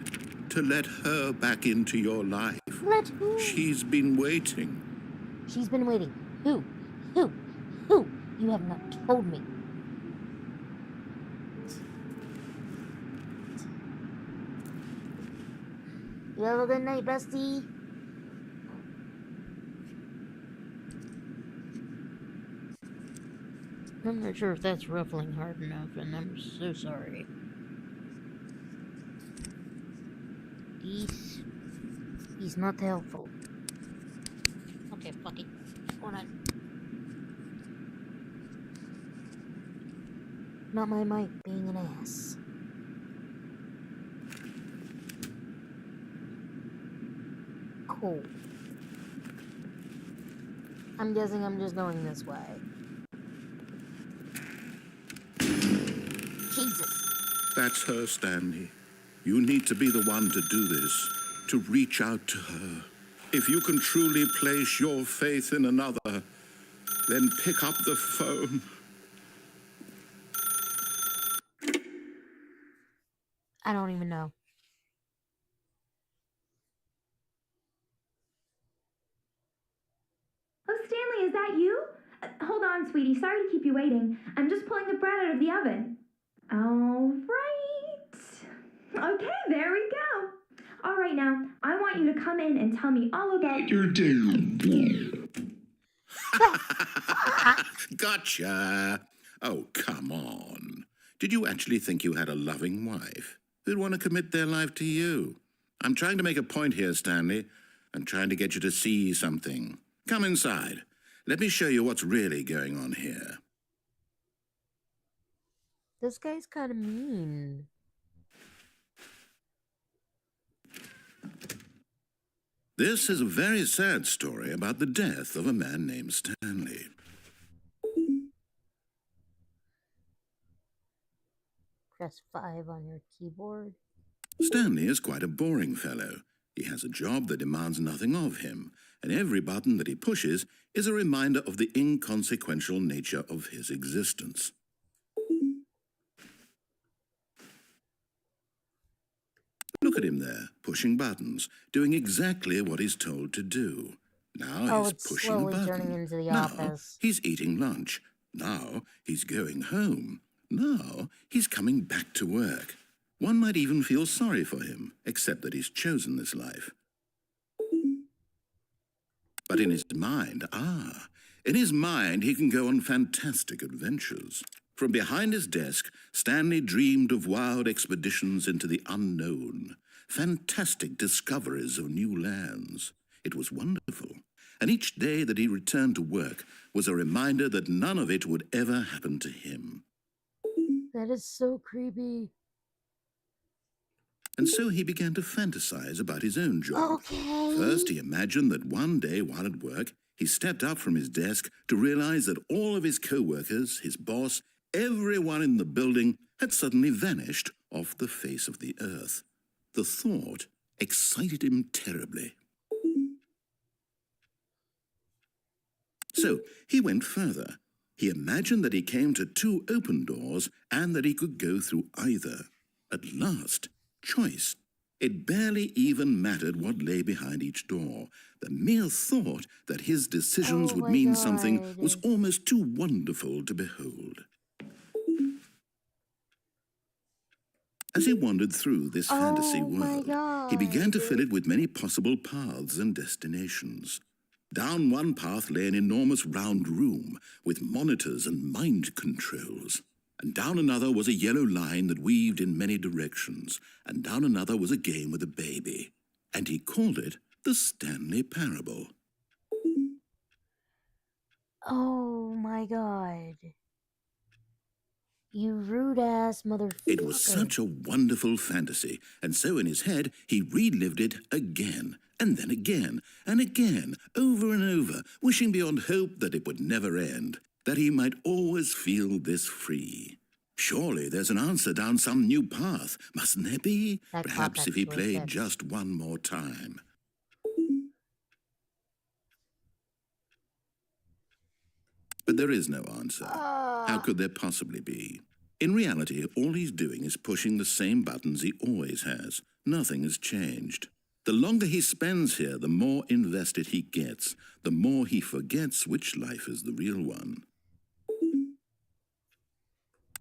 to let her back into your life. Let who? She's been waiting. She's been waiting. Who? Who? Who? You have not told me. You have a good night, bestie. I'm not sure if that's ruffling hard enough, and I'm so sorry. He's not helpful. Okay, fuck it. What's going on? Not my mic being an ass. Cool. I'm guessing I'm just going this way. Jesus. That's her, Stanley. You need to be the one to do this, to reach out to her. If you can truly place your faith in another, then pick up the phone. I don't even know. Oh, Stanley, is that you? Hold on, sweetie. Sorry to keep you waiting. I'm just pulling the bread out of the oven. All right. Okay, there we go. All right, now, I want you to come in and tell me all about your day. Gotcha. Oh, come on. Did you actually think you had a loving wife who'd want to commit their life to you? I'm trying to make a point here, Stanley. I'm trying to get you to see something. Come inside. Let me show you what's really going on here. This guy's kind of mean. This is a very sad story about the death of a man named Stanley. Press 5 on your keyboard. Stanley is quite a boring fellow. He has a job that demands nothing of him, and every button that he pushes is a reminder of the inconsequential nature of his existence. Look at him there, pushing buttons, doing exactly what he's told to do. Now he's pushing a button. Turning into the now office. He's eating lunch. Now he's going home. Now he's coming back to work. One might even feel sorry for him, except that he's chosen this life. But in his mind, he can go on fantastic adventures. From behind his desk, Stanley dreamed of wild expeditions into the unknown, fantastic discoveries of new lands. It was wonderful, and each day that he returned to work was a reminder that none of it would ever happen to him. That is so creepy. And so he began to fantasize about his own job. Okay. First, he imagined that one day while at work, he stepped up from his desk to realize that all of his co-workers, his boss, everyone in the building had suddenly vanished off the face of the earth. The thought excited him terribly. So he went further. He imagined that he came to 2 open doors and that he could go through either. At last, choice. It barely even mattered what lay behind each door. The mere thought that his decisions would mean something was almost too wonderful to behold. As he wandered through this fantasy world, he began to fill it with many possible paths and destinations. Down one path lay an enormous round room with monitors and mind controls. And down another was a yellow line that weaved in many directions. And down another was a game with a baby. And he called it the Stanley Parable. Oh my god. You rude-ass motherfucker. It was such a wonderful fantasy, and so in his head he relived it again, and then again, and again, over and over, wishing beyond hope that it would never end, that he might always feel this free. Surely there's an answer down some new path, mustn't there be? Perhaps if he played just one more time. But there is no answer. How could there possibly be? In reality, all he's doing is pushing the same buttons he always has. Nothing has changed. The longer he spends here, the more invested he gets, the more he forgets which life is the real one.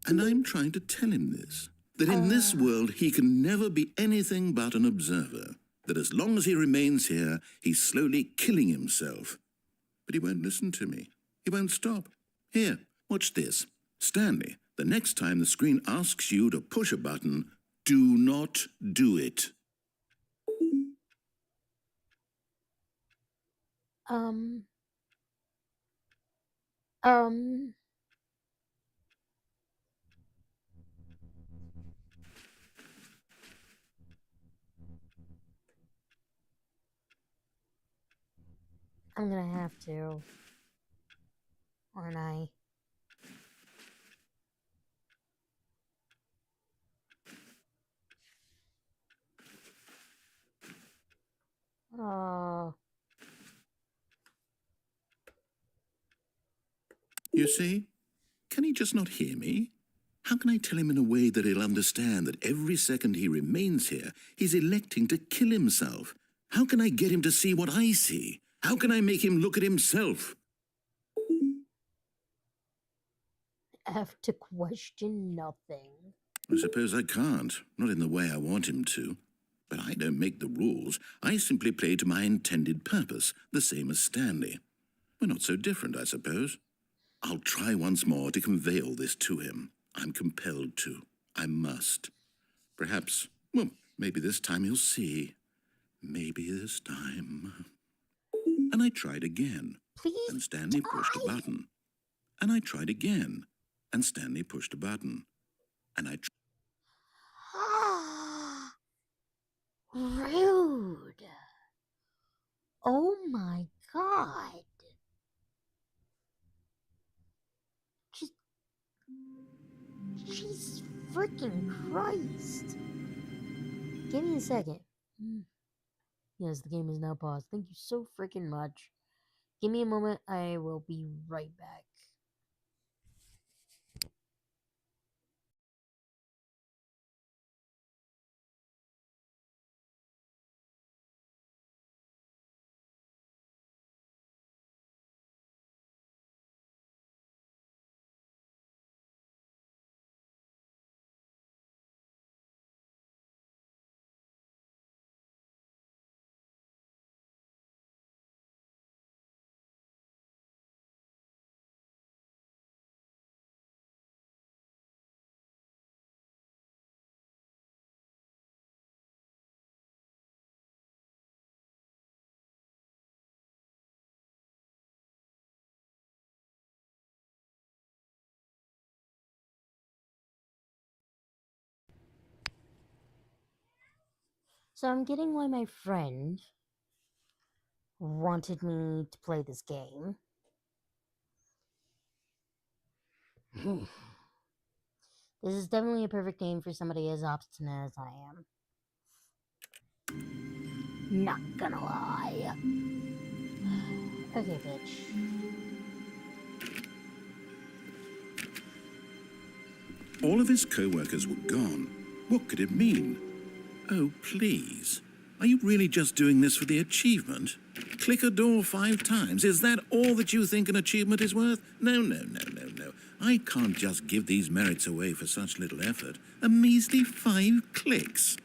And I'm trying to tell him this, that in this world he can never be anything but an observer, that as long as he remains here, he's slowly killing himself. But he won't listen to me. He won't stop. Here, watch this. Stanley, the next time the screen asks you to push a button, do not do it. I'm gonna have to. Aren't I? Oh. You see? Can he just not hear me? How can I tell him in a way that he'll understand that every second he remains here, he's electing to kill himself? How can I get him to see what I see? How can I make him look at himself? I have to question nothing. I suppose I can't, not in the way I want him to. But I don't make the rules. I simply play to my intended purpose, the same as Stanley. We're not so different, I suppose. I'll try once more to convey all this to him. I'm compelled to. I must. Perhaps, well, maybe this time he'll see. Maybe this time. and I tried again. Please And Stanley pushed a die. button. And I tried again, and Stanley pushed a button. And I Rude. Oh my god. Just, Jesus freaking Christ. Give me a second. Yes, the game is now paused. Thank you so freaking much. Give me a moment. I will be right back. So I'm getting why my friend wanted me to play this game. This is definitely a perfect game for somebody as obstinate as I am. Not gonna lie. Okay, bitch. All of his co-workers were gone. What could it mean? Oh, please. Are you really just doing this for the achievement? Click a door 5 times. Is that all that you think an achievement is worth? No, no, no, no, no. I can't just give these merits away for such little effort. A measly 5 clicks.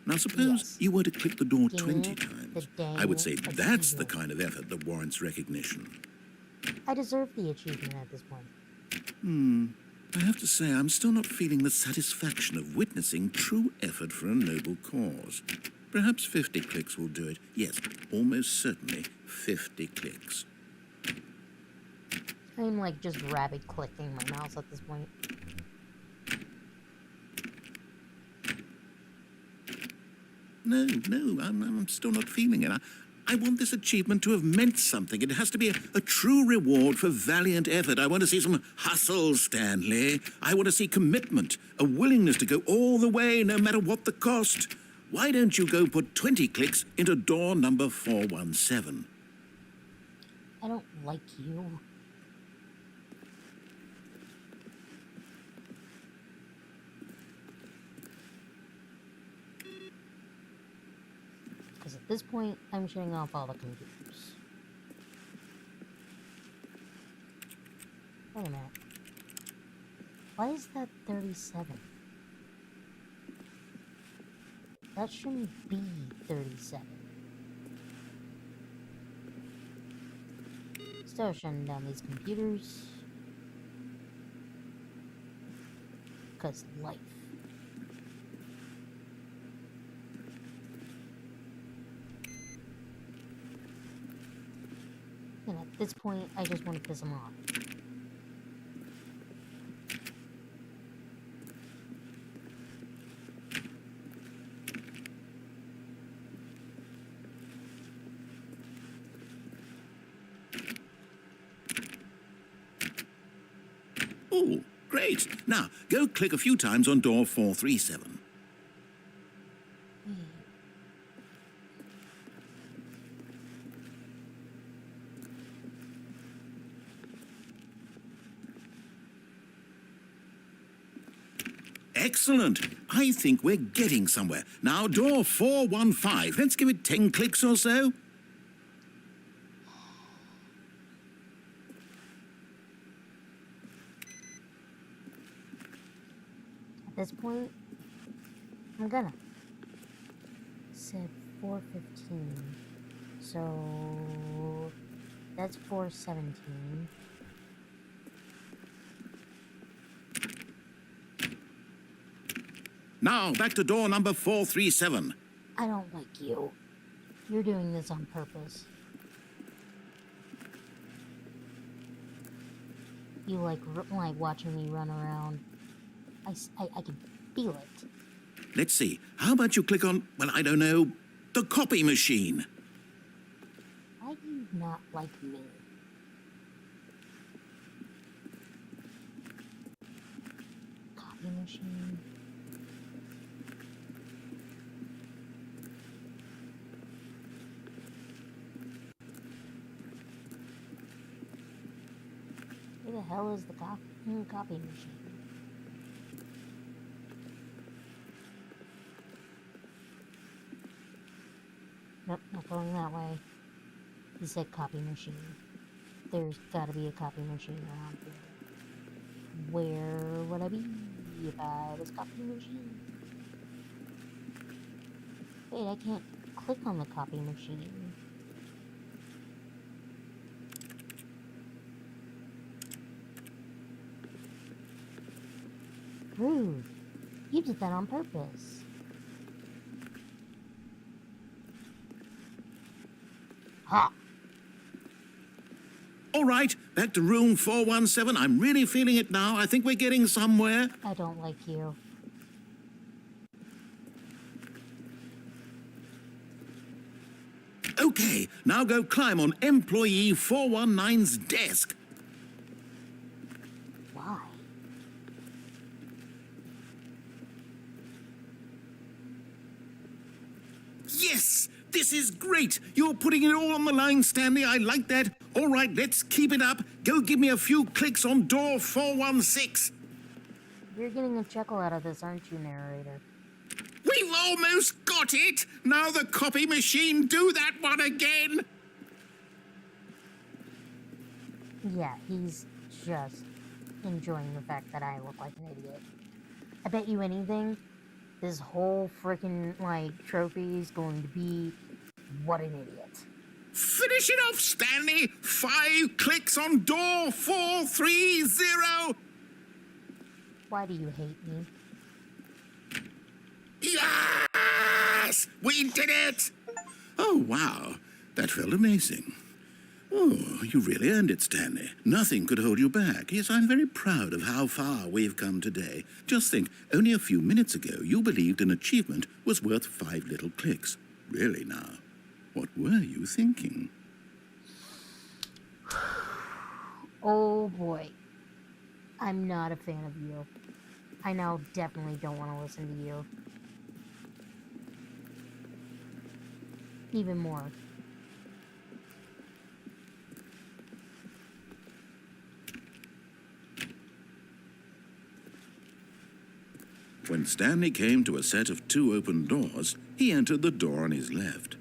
Now, suppose you were to click the door 20 times. I would say that's the kind of effort that warrants recognition. I deserve the achievement at this point. I have to say, I'm still not feeling the satisfaction of witnessing true effort for a noble cause. Perhaps 50 clicks will do it. Yes, almost certainly 50 clicks. I'm like just rabbit clicking my mouse at this point. No, I'm still not feeling it. I want this achievement to have meant something. It has to be a true reward for valiant effort. I want to see some hustle, Stanley. I want to see commitment, a willingness to go all the way, no matter what the cost. Why don't you go put 20 clicks into door number 417? I don't like you. Because at this point, I'm shutting off all the computers. Wait a minute. Why is that 37? That shouldn't be 37. Still shutting down these computers. Because life. And at this point, I just want to piss him off. Oh, great. Now, go click a few times on door 437. Excellent. I think we're getting somewhere. Now, door 415. Let's give it 10 clicks or so. At this point, I'm gonna. Said 415. So that's 417. Now, back to door number 437. I don't like you. You're doing this on purpose. You like watching me run around. I can feel it. Let's see. How about you click on, well, I don't know, the copy machine? Why do you not like me? Copy machine. Where the hell is the copy machine? Nope, not going that way. He said copy machine. There's gotta be a copy machine around here. Where would I be if I was copy machine? Wait, I can't click on the copy machine. Rude. You did that on purpose. Ha! All right, back to room 417. I'm really feeling it now. I think we're getting somewhere. I don't like you. Okay, now go climb on employee 419's desk. Why? Yes, this is great. You're putting it all on the line, Stanley. I like that. All right, let's keep it up. Go give me a few clicks on door 416. You're getting a chuckle out of this, aren't you, narrator? We've almost got it. Now the copy machine, do that one again. Yeah, he's just enjoying the fact that I look like an idiot. I bet you anything, this whole freaking, trophy is going to be, what an idiot. Finish it off, Stanley. 5 clicks on door 430. Why do you hate me? Yes! We did it! Oh, wow. That felt amazing. Oh, you really earned it, Stanley. Nothing could hold you back. Yes, I'm very proud of how far we've come today. Just think, only a few minutes ago, you believed an achievement was worth 5 little clicks. Really now, what were you thinking? Oh boy. I'm not a fan of you. I now definitely don't want to listen to you. Even more. When Stanley came to a set of 2 open doors, he entered the door on his left.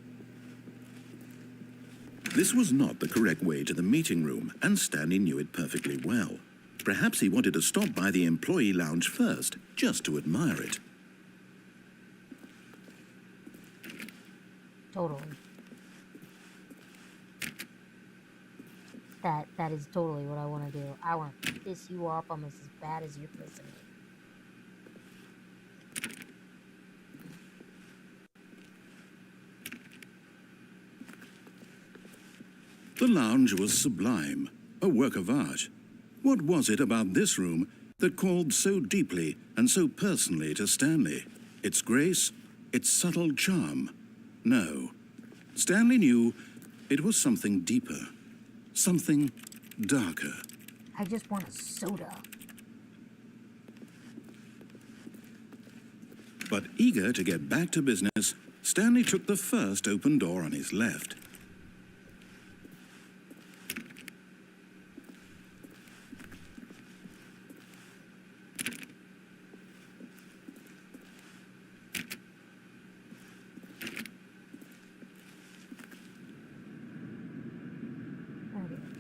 This was not the correct way to the meeting room, and Stanley knew it perfectly well. Perhaps he wanted to stop by the employee lounge first, just to admire it. Totally. That is totally what I want to do. I want to piss you off almost as bad as you're pissing me. The lounge was sublime, a work of art. What was it about this room that called so deeply and so personally to Stanley? Its grace? Its subtle charm? No. Stanley knew it was something deeper, something darker. I just want a soda. But eager to get back to business, Stanley took the first open door on his left.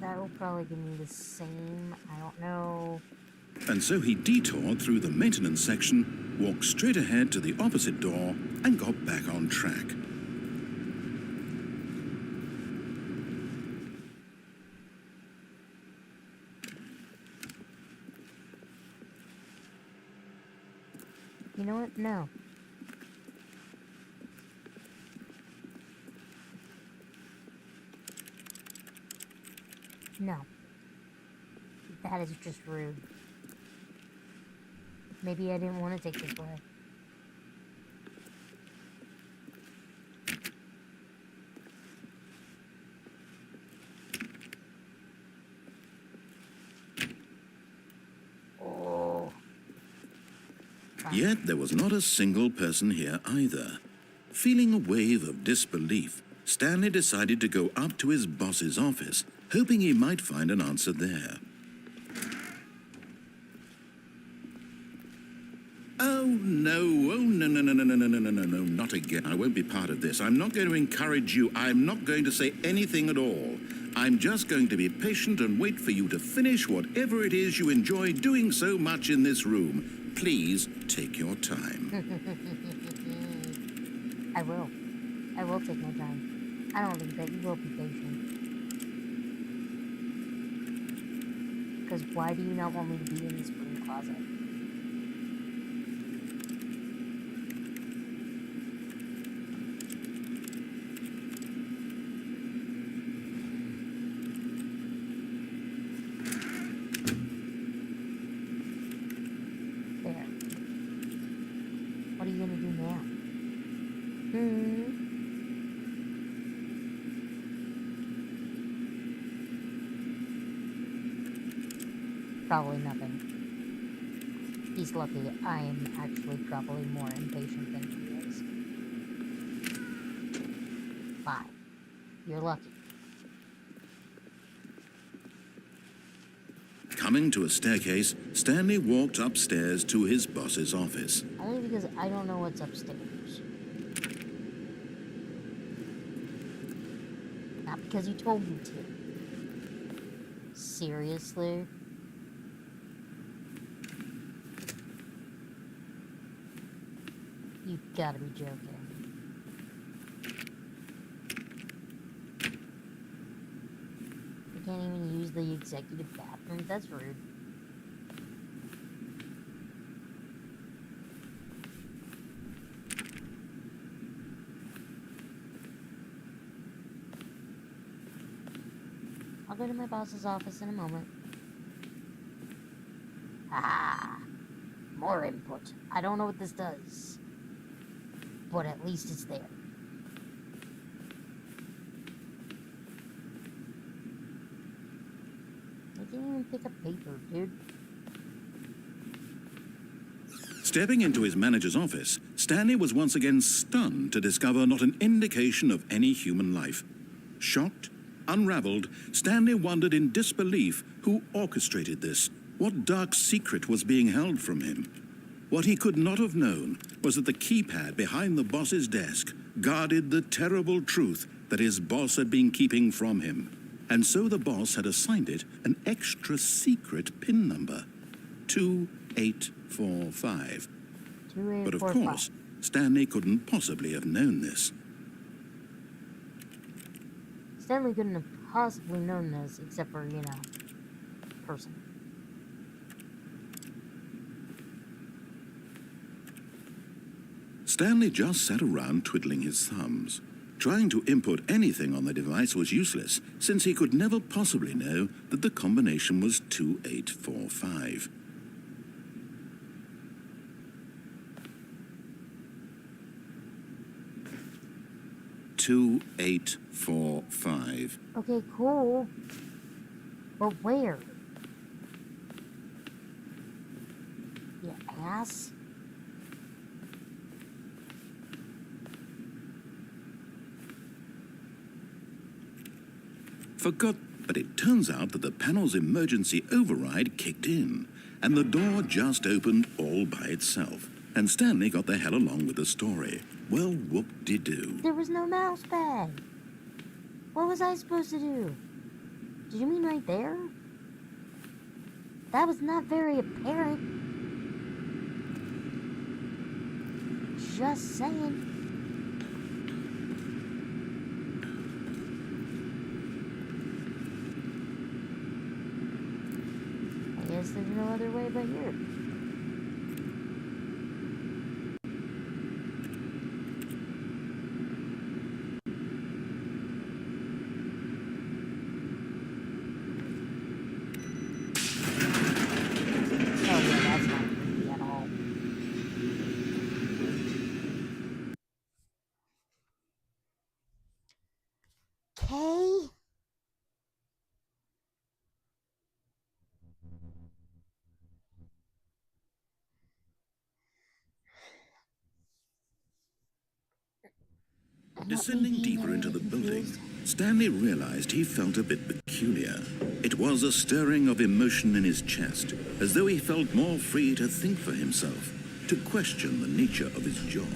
That will probably give me the same, I don't know. And so he detoured through the maintenance section, walked straight ahead to the opposite door, and got back on track. You know what? No. No. That is just rude. Maybe I didn't want to take this way. Oh. Yet there was not a single person here either. Feeling a wave of disbelief, Stanley decided to go up to his boss's office, hoping he might find an answer there. Oh, no, not again. I won't be part of this. I'm not going to encourage you. I'm not going to say anything at all. I'm just going to be patient and wait for you to finish whatever it is you enjoy doing so much in this room. Please take your time. I will. I will take my time. I don't think that you will be patient. Because why do you not want me to be in this broom closet? There. What are you gonna do now? Probably nothing. He's lucky I'm actually probably more impatient than he is. Fine. You're lucky. Coming to a staircase, Stanley walked upstairs to his boss's office. Only because I don't know what's upstairs. Not because you told me to. Seriously? You gotta be joking. You can't even use the executive bathroom? That's rude. I'll go to my boss's office in a moment. Ah, more input. I don't know what this does, but at least it's there. I didn't even pick up paper, dude. Stepping into his manager's office, Stanley was once again stunned to discover not an indication of any human life. Shocked, unraveled, Stanley wondered in disbelief who orchestrated this. What dark secret was being held from him? What he could not have known was that the keypad behind the boss's desk guarded the terrible truth that his boss had been keeping from him. And so the boss had assigned it an extra secret PIN number, 2845. But of course, Stanley couldn't possibly have known this. Stanley couldn't have possibly known this except for, you know, person. Stanley just sat around twiddling his thumbs. Trying to input anything on the device was useless, since he could never possibly know that the combination was 2845. $2845. Okay, cool. But where? You ass? Forgot, but it turns out that the panel's emergency override kicked in, and the door just opened all by itself. And Stanley got the hell along with the story. Well, whoop-de-doo. There was no mouse pad. What was I supposed to do? Did you mean right there? That was not very apparent. Just saying. I guess there's no other way but here. Okay. Descending deeper into the building, Stanley realized he felt a bit peculiar. It was a stirring of emotion in his chest, as though he felt more free to think for himself, to question the nature of his job.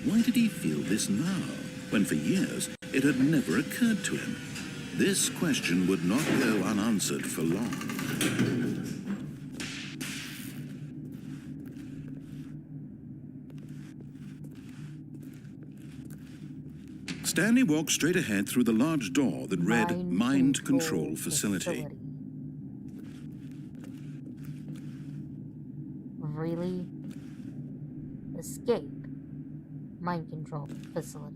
Why did he feel this now, when for years it had never occurred to him? This question would not go unanswered for long. Stanley walked straight ahead through the large door that read Mind Control Facility. Really? Escape. Mind Control Facility.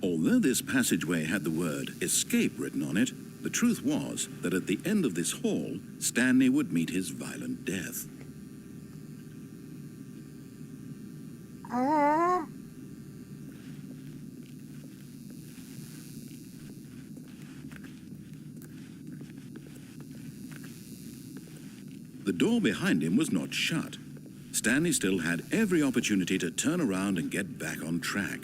Although this passageway had the word escape written on it, the truth was that at the end of this hall, Stanley would meet his violent death. The door behind him was not shut. Stanley still had every opportunity to turn around and get back on track.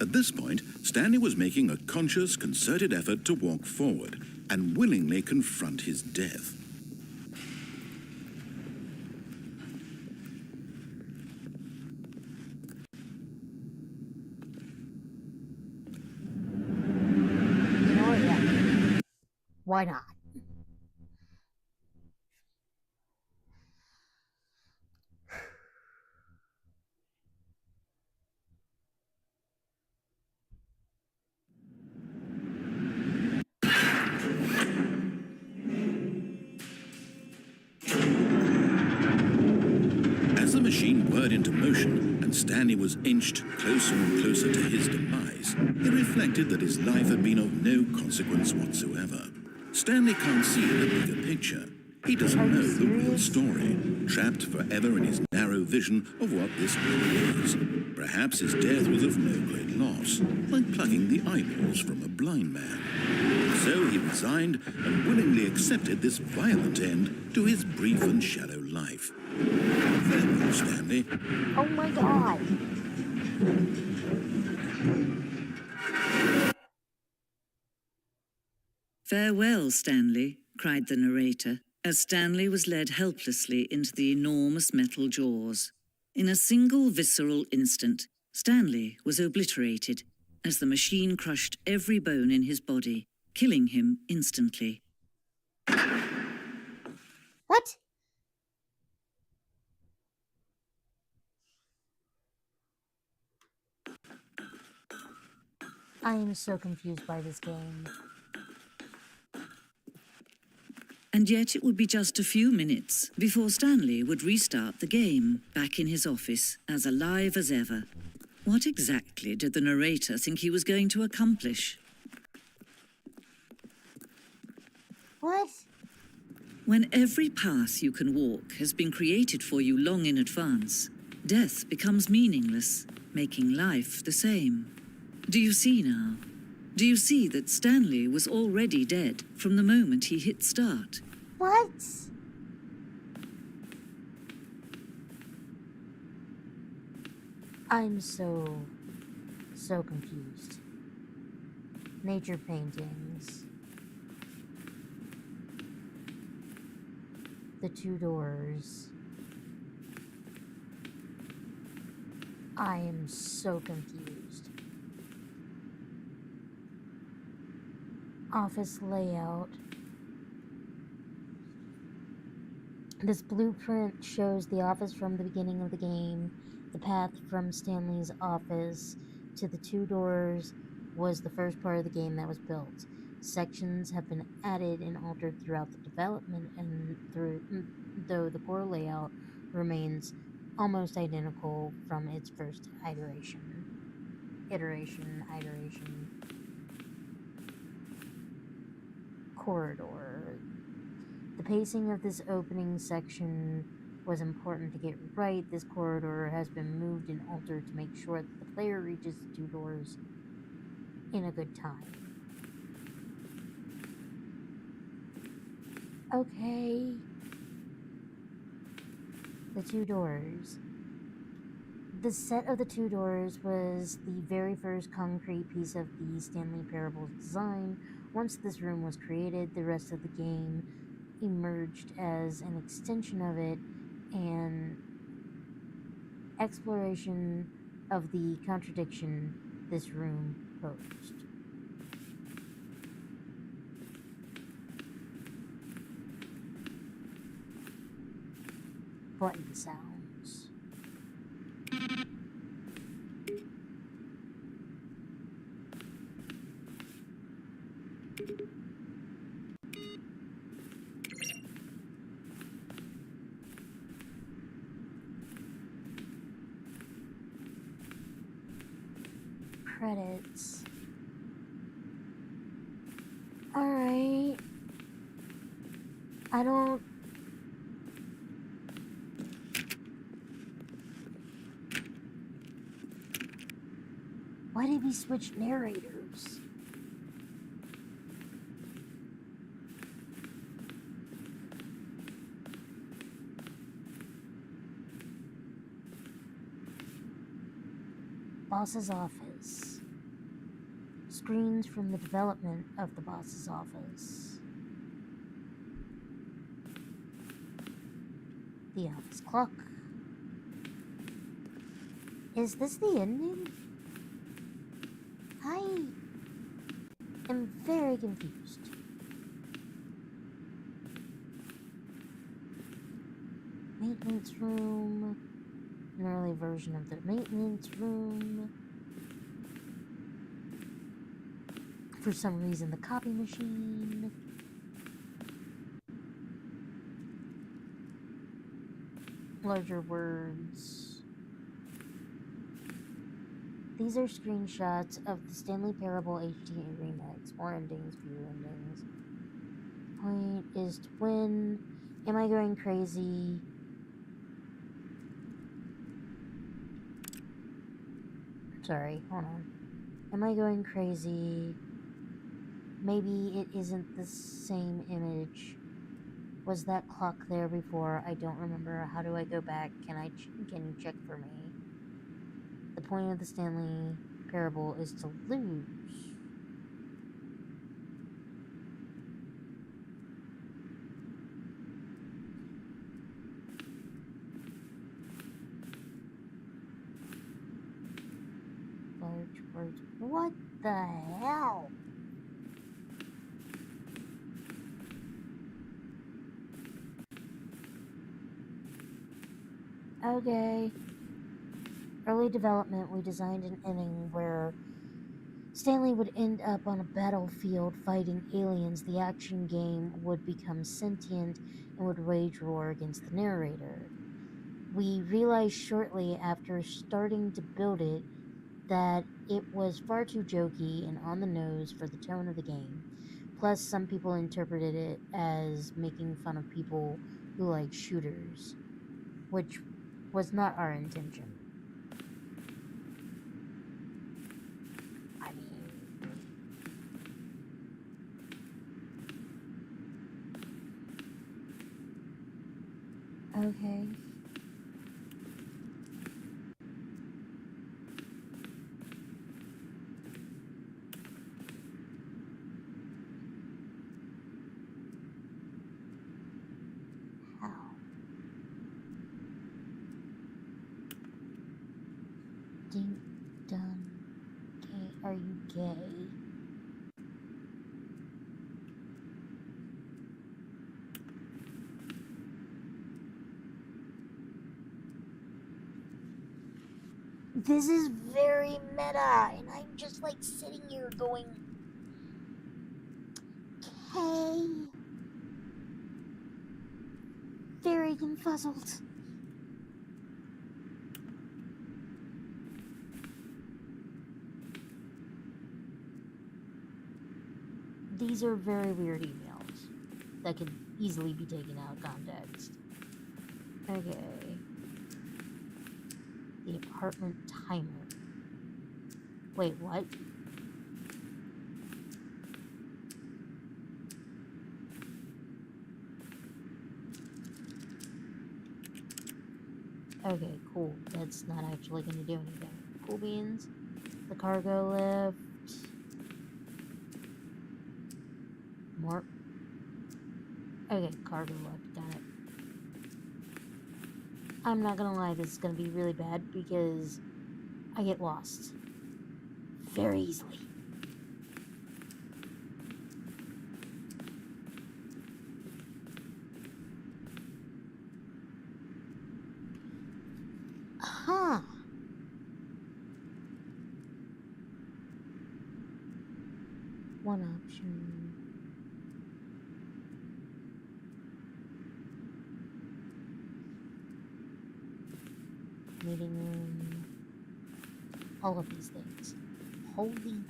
At this point, Stanley was making a conscious, concerted effort to walk forward and willingly confront his death. Why not? As the machine whirred into motion and Stanley was inched closer and closer to his demise, he reflected that his life had been of no consequence whatsoever. Stanley can't see the bigger picture. He doesn't know the real story, trapped forever in his narrow vision of what this really is. Perhaps his death was of no great loss, like plucking the eyeballs from a blind man. So he resigned and willingly accepted this violent end to his brief and shallow life. Farewell, Stanley. Oh my God. Farewell, Stanley, cried the narrator, as Stanley was led helplessly into the enormous metal jaws. In a single visceral instant, Stanley was obliterated as the machine crushed every bone in his body, killing him instantly. What? I am so confused by this game. And yet it would be just a few minutes before Stanley would restart the game, back in his office, as alive as ever. What exactly did the narrator think he was going to accomplish? What? When every path you can walk has been created for you long in advance, death becomes meaningless, making life the same. Do you see now? Do you see that Stanley was already dead from the moment he hit start? What? I'm so confused. Nature paintings. The two doors. I am so confused. Office layout. This blueprint shows the office from the beginning of the game. The path from Stanley's office to the two doors was the first part of the game that was built. Sections have been added and altered throughout the development, and though the core layout remains almost identical from its first iteration. Corridor. The pacing of this opening section was important to get right. This corridor has been moved and altered to make sure that the player reaches the 2 doors in a good time. Okay. The 2 doors. The set of the 2 doors was the very first concrete piece of the Stanley Parable's design. Once this room was created, the rest of the game emerged as an extension of it and exploration of the contradiction this room posed. Button sounds. Credits. Alright. I don't... Why did we switch narrators? Boss's office. Screens from the development of the boss's office. The office clock. Is this the ending? I am very confused. Maintenance room. An early version of the maintenance room. For some reason, the copy machine. Larger words. These are screenshots of the Stanley Parable HD remix. More endings, fewer endings. Point is to win. Am I going crazy? Sorry, hold on. Am I going crazy? Maybe it isn't the same image. Was that clock there before? I don't remember. How do I go back? Can you check for me? The point of the Stanley Parable is to lose. Large words. What the hell? Okay. Early development, we designed an ending where Stanley would end up on a battlefield fighting aliens. The action game would become sentient and would rage roar against the narrator. We realized shortly after starting to build it that it was far too jokey and on the nose for the tone of the game. Plus, some people interpreted it as making fun of people who like shooters, which was not our intention. I mean, okay. How? Ding dong. Gay. Are you gay? This is very meta, and I'm just like sitting here going, okay. Very confuzzled. These are very weird emails that could easily be taken out of context. Okay. The apartment timer. Wait, what? Okay, cool. That's not actually going to do anything. Cool beans. The cargo lift. More. Okay, cargo lift. Got it. I'm not gonna lie, this is gonna be really bad because I get lost very easily. Huh. One option. Meeting room. All of these things. Holy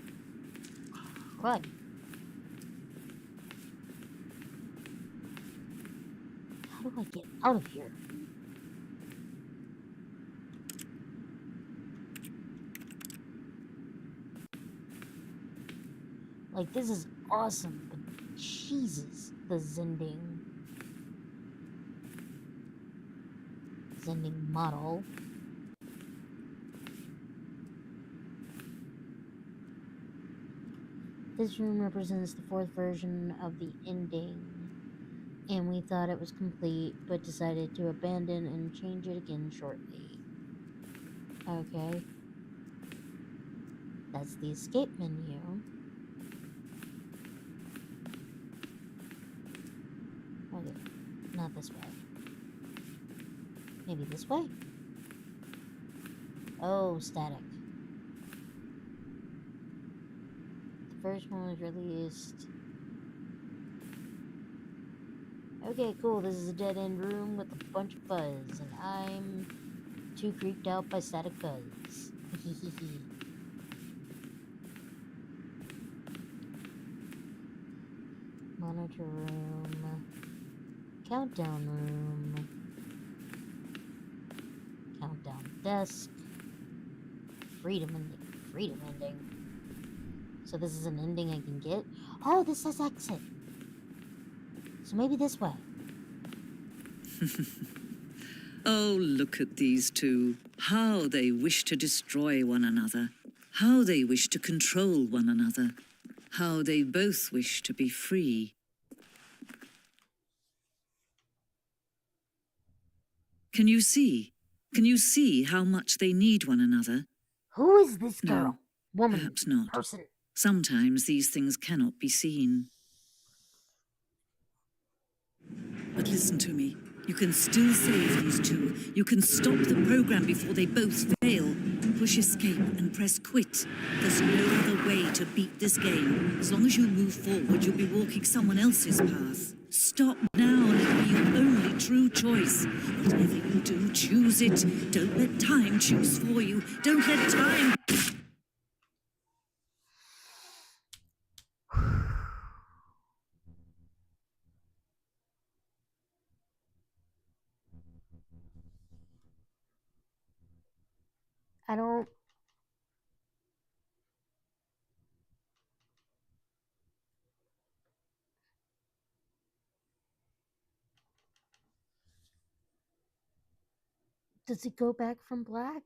crud. How do I get out of here? Like, this is awesome, but Jesus, the Zending model. This room represents the fourth version of the ending, and we thought it was complete, but decided to abandon and change it again shortly. Okay. That's the escape menu. Okay, not this way. Maybe this way? Oh, static. The first one was released. Okay, cool. This is a dead-end room with a bunch of fuzz, and I'm too creeped out by static fuzz. Monitor room. Countdown room. Countdown desk. Freedom ending. Freedom ending. So this is an ending I can get? Oh, this says exit. So maybe this way. Oh, look at these two. How they wish to destroy one another. How they wish to control one another. How they both wish to be free. Can you see? Can you see how much they need one another? Who is this girl? No, Woman? perhaps not. Person? Sometimes these things cannot be seen. But listen to me. You can still save these two. You can stop the program before they both fail. Push escape and press quit. There's no other way to beat this game. As long as you move forward, you'll be walking someone else's path. Stop now and it'll be your only true choice. Whatever you do, choose it. Don't let time choose for you. Don't let time... I don't... Does it go back from black?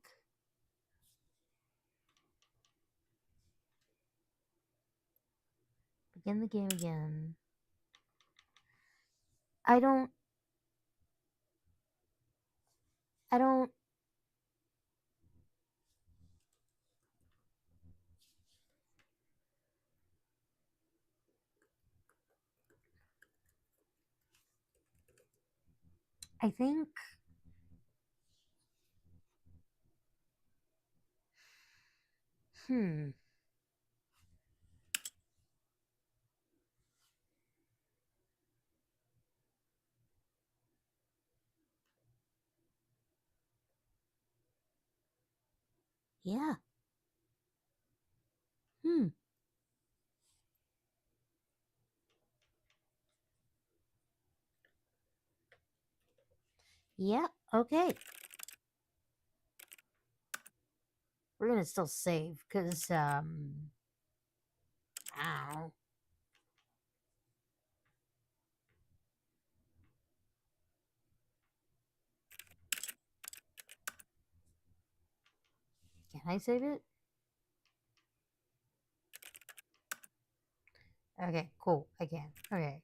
Begin the game again. I don't... I think... Yeah. Yeah, okay. We're gonna still save, because, ow. Can I save it? Okay, cool, I can. Okay.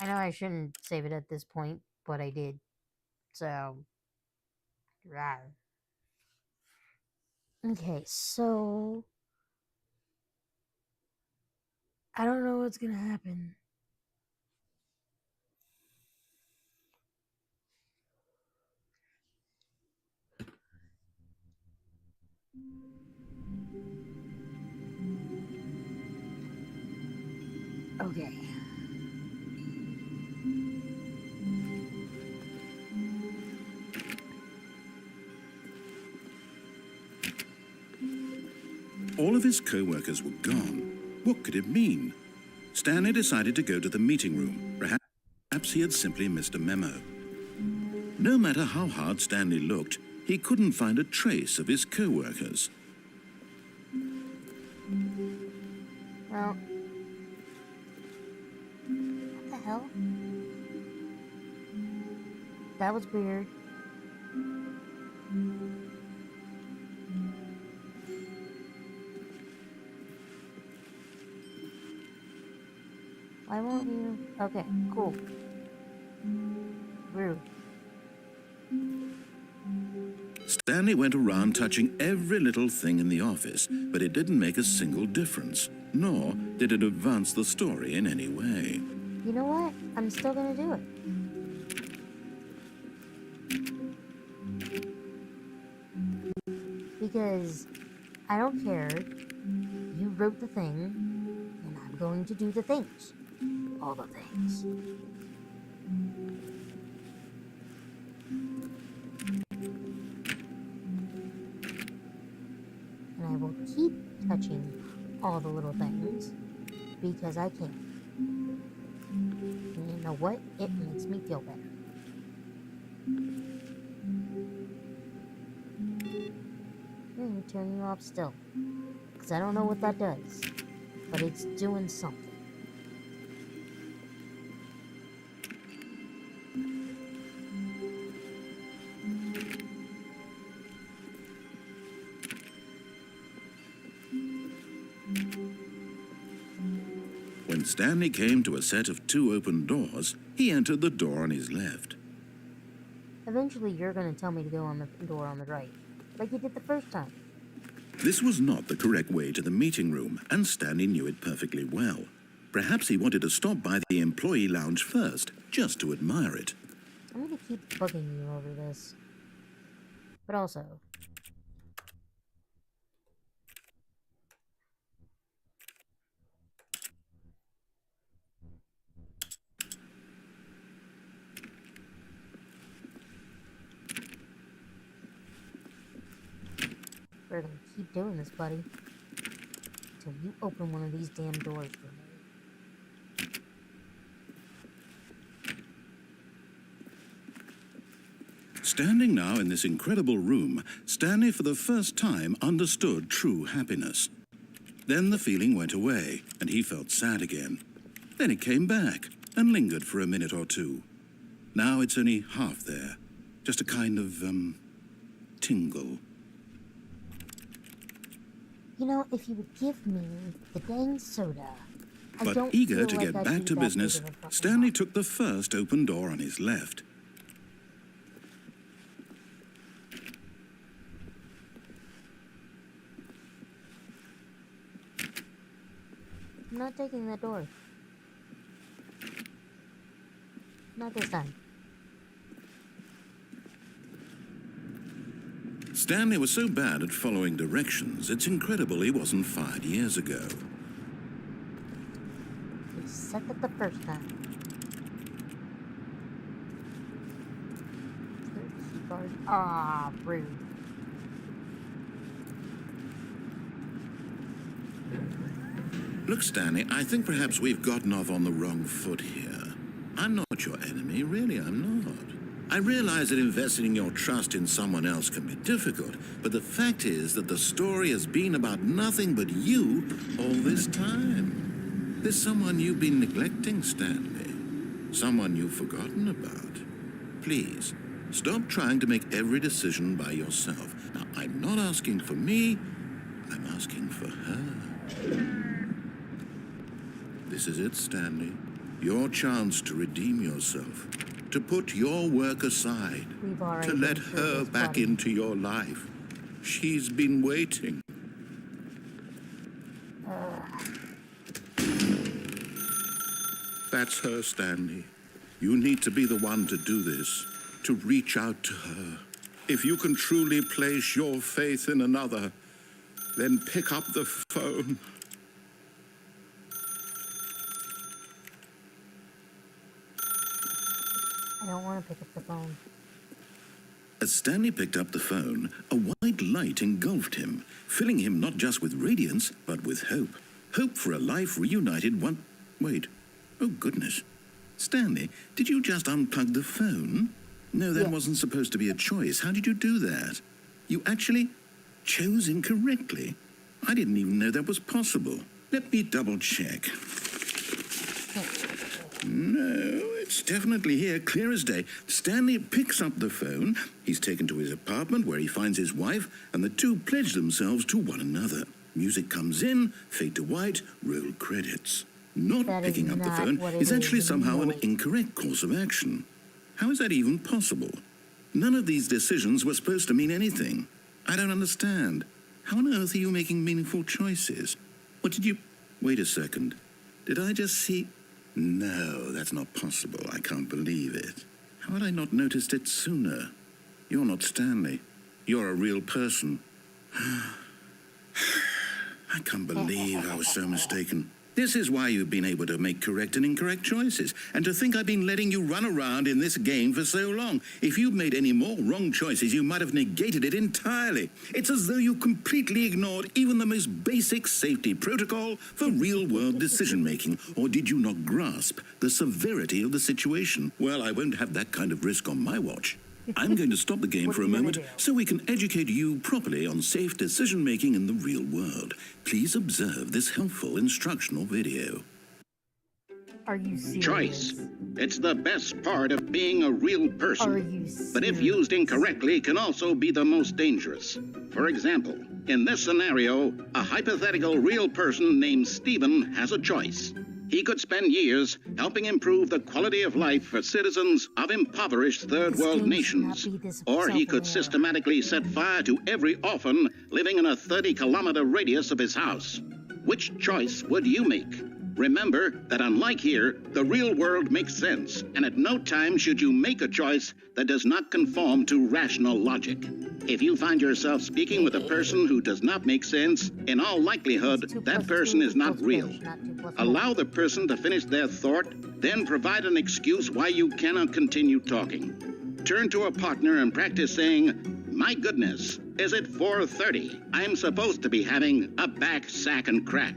I know I shouldn't save it at this point, but I did. So, rawr. Okay, so I don't know what's gonna happen. Okay. All of his co-workers were gone. What could it mean? Stanley decided to go to the meeting room. Perhaps he had simply missed a memo. No matter how hard Stanley looked, he couldn't find a trace of his co-workers. Well, what the hell? That was weird. Why won't you? Okay, cool. Rude. Stanley went around touching every little thing in the office, but it didn't make a single difference, nor did it advance the story in any way. You know what? I'm still gonna do it. Because I don't care. You wrote the thing, and I'm going to do the things. All the things. And I will keep touching all the little things because I can. And you know what? It makes me feel better. Turn you off still. Because I don't know what that does. But it's doing something. When Stanley came to a set of 2 open doors, he entered the door on his left. Eventually, you're going to tell me to go on the door on the right. Like you did the first time. This was not the correct way to the meeting room, and Stanley knew it perfectly well. Perhaps he wanted to stop by the employee lounge first, just to admire it. I'm going to keep bugging you over this. But also... we're going to keep doing this, buddy. Until you open one of these damn doors for me. Standing now in this incredible room, Stanley for the first time understood true happiness. Then the feeling went away, and he felt sad again. Then it came back, and lingered for a minute or two. Now it's only half there. Just a kind of, tingle. You know, if you would give me the dang soda, I But don't eager feel to like get I'd back be to that business, big of a fucking Stanley rock. took the first open door on his left. I'm not taking that door. Not this time. Stanley was so bad at following directions, it's incredible he wasn't fired years ago. You said that the first time. Ah, rude. Look, Stanley, I think perhaps we've gotten off on the wrong foot here. I'm not your enemy, really, I'm not. I realize that investing your trust in someone else can be difficult, but the fact is that the story has been about nothing but you all this time. There's someone you've been neglecting, Stanley. Someone you've forgotten about. Please, stop trying to make every decision by yourself. Now, I'm not asking for me, I'm asking for her. This is it, Stanley. Your chance to redeem yourself. To put your work aside, to let her back into your life. She's been waiting. That's her, Stanley. You need to be the one to do this, to reach out to her. If you can truly place your faith in another, then pick up the phone. I don't want to pick up the phone. As Stanley picked up the phone, a white light engulfed him, filling him not just with radiance, but with hope. Hope for a life reunited one... Wait. Oh, goodness. Stanley, did you just unplug the phone? No, that wasn't supposed to be a choice. How did you do that? You actually chose incorrectly. I didn't even know that was possible. Let me double-check. No, it's definitely here, clear as day. Stanley picks up the phone. He's taken to his apartment where he finds his wife, and the two pledge themselves to one another. Music comes in, fade to white, roll credits. Not picking up the phone is actually somehow an incorrect course of action. How is that even possible? None of these decisions were supposed to mean anything. I don't understand. How on earth are you making meaningful choices? What did you... Wait a second. Did I just see... No, that's not possible. I can't believe it. How had I not noticed it sooner? You're not Stanley. You're a real person. I can't believe I was so mistaken. This is why you've been able to make correct and incorrect choices. And to think I've been letting you run around in this game for so long. If you'd made any more wrong choices, you might have negated it entirely. It's as though you completely ignored even the most basic safety protocol for real-world decision-making. Or did you not grasp the severity of the situation? Well, I won't have that kind of risk on my watch. I'm going to stop the game for a moment so we can educate you properly on safe decision-making in the real world. Please observe this helpful instructional video. Are you serious? Choice. It's the best part of being a real person. Are you serious? But if used incorrectly, can also be the most dangerous. For example, in this scenario, a hypothetical real person named Stephen has a choice. He could spend years helping improve the quality of life for citizens of impoverished third-world nations. Or he could systematically set fire to every orphan living in a 30-kilometer radius of his house. Which choice would you make? Remember that unlike here, the real world makes sense, and at no time should you make a choice that does not conform to rational logic. If you find yourself speaking with a person who does not make sense, in all likelihood, that person is not real. Allow the person to finish their thought, then provide an excuse why you cannot continue talking. Turn to a partner and practice saying, "My goodness, is it 4:30? I'm supposed to be having a back, sack, and crack."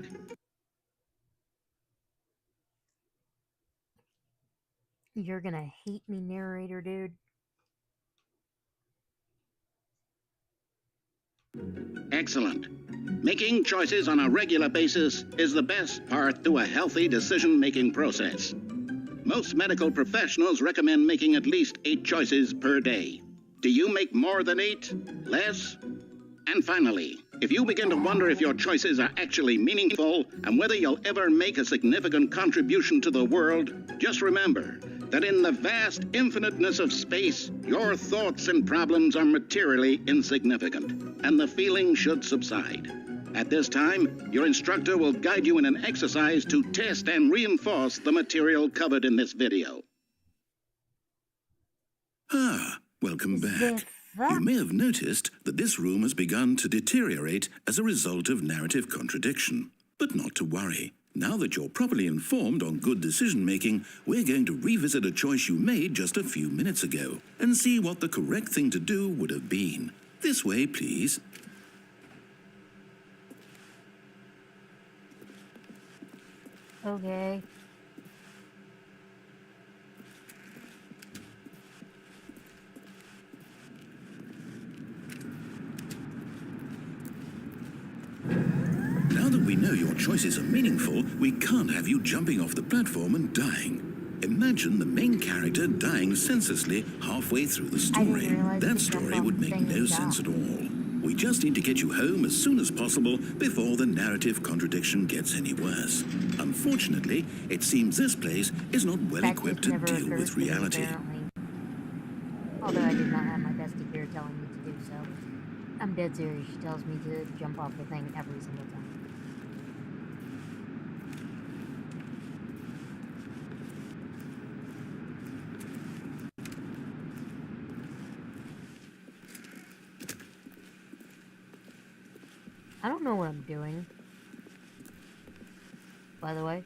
You're gonna hate me, narrator dude. Excellent. Making choices on a regular basis is the best part to a healthy decision-making process. Most medical professionals recommend making at least 8 choices per day. Do you make more than 8? Less? And finally, if you begin to wonder if your choices are actually meaningful and whether you'll ever make a significant contribution to the world, just remember that in the vast infiniteness of space, your thoughts and problems are materially insignificant, and the feeling should subside. At this time, your instructor will guide you in an exercise to test and reinforce the material covered in this video. Welcome back. You may have noticed that this room has begun to deteriorate as a result of narrative contradiction. But not to worry. Now that you're properly informed on good decision-making, we're going to revisit a choice you made just a few minutes ago and see what the correct thing to do would have been. This way, please. Okay. we know your choices are meaningful, we can't have you jumping off the platform and dying. Imagine the main character dying senselessly halfway through the story. That story would make no sense at all. We just need to get you home as soon as possible before the narrative contradiction gets any worse. Unfortunately, it seems this place is not well equipped to deal with reality. Although I did not have my bestie here telling me to do so. I'm dead serious. She tells me to jump off the thing every single time. I don't know what I'm doing. By the way.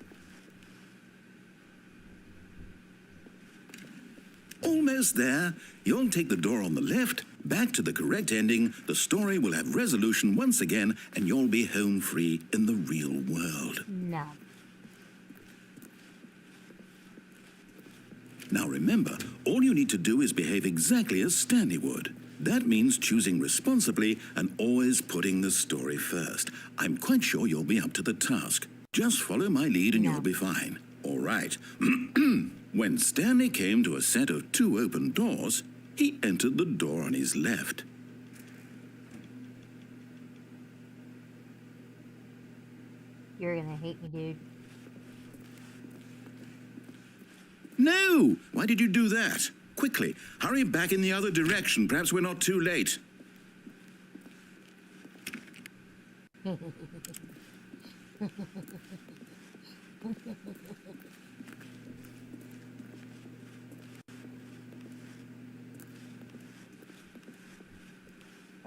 Almost there. You'll take the door on the left, back to the correct ending, the story will have resolution once again, and you'll be home free in the real world. No. Now remember, all you need to do is behave exactly as Stanley would. That means choosing responsibly and always putting the story first. I'm quite sure you'll be up to the task. Just follow my lead and you'll be fine. All right. When Stanley came to a set of 2 open doors, he entered the door on his left. You're gonna hate me, dude. No! Why did you do that? Quickly, hurry back in the other direction. Perhaps we're not too late.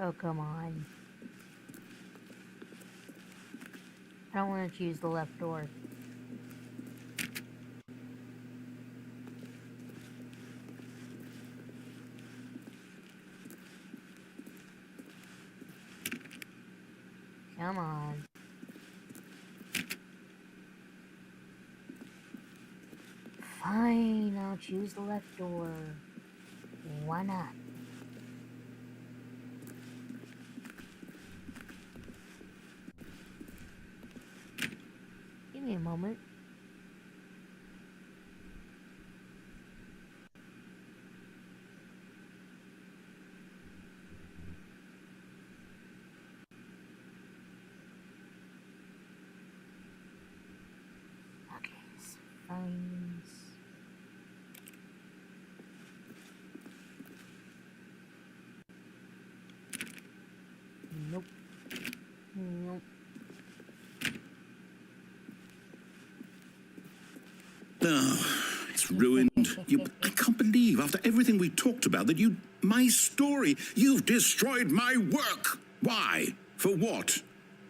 Oh, come on. I don't want to choose the left door. Come on. Fine, I'll choose the left door. Why not? Give me a moment. Okay, fine. Nope. Nope. Oh, it's ruined. I can't believe, after everything we talked about, that my story, you've destroyed my work. Why? For what?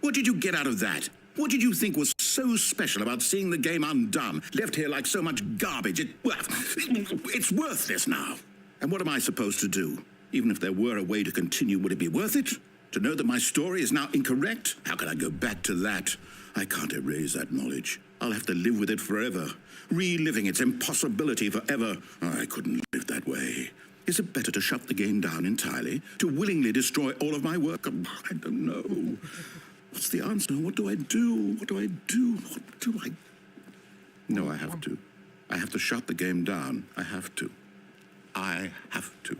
What did you get out of that? What did you think was so special about seeing the game undone, left here like so much garbage? It's worthless now. And what am I supposed to do? Even if there were a way to continue, would it be worth it? To know that my story is now incorrect? How can I go back to that? I can't erase that knowledge. I'll have to live with it forever, reliving its impossibility forever. I couldn't live that way. Is it better to shut the game down entirely? To willingly destroy all of my work? I don't know. What's the answer? What do I do? What do I do? What do I... No, I have to. I have to shut the game down. I have to. I have to.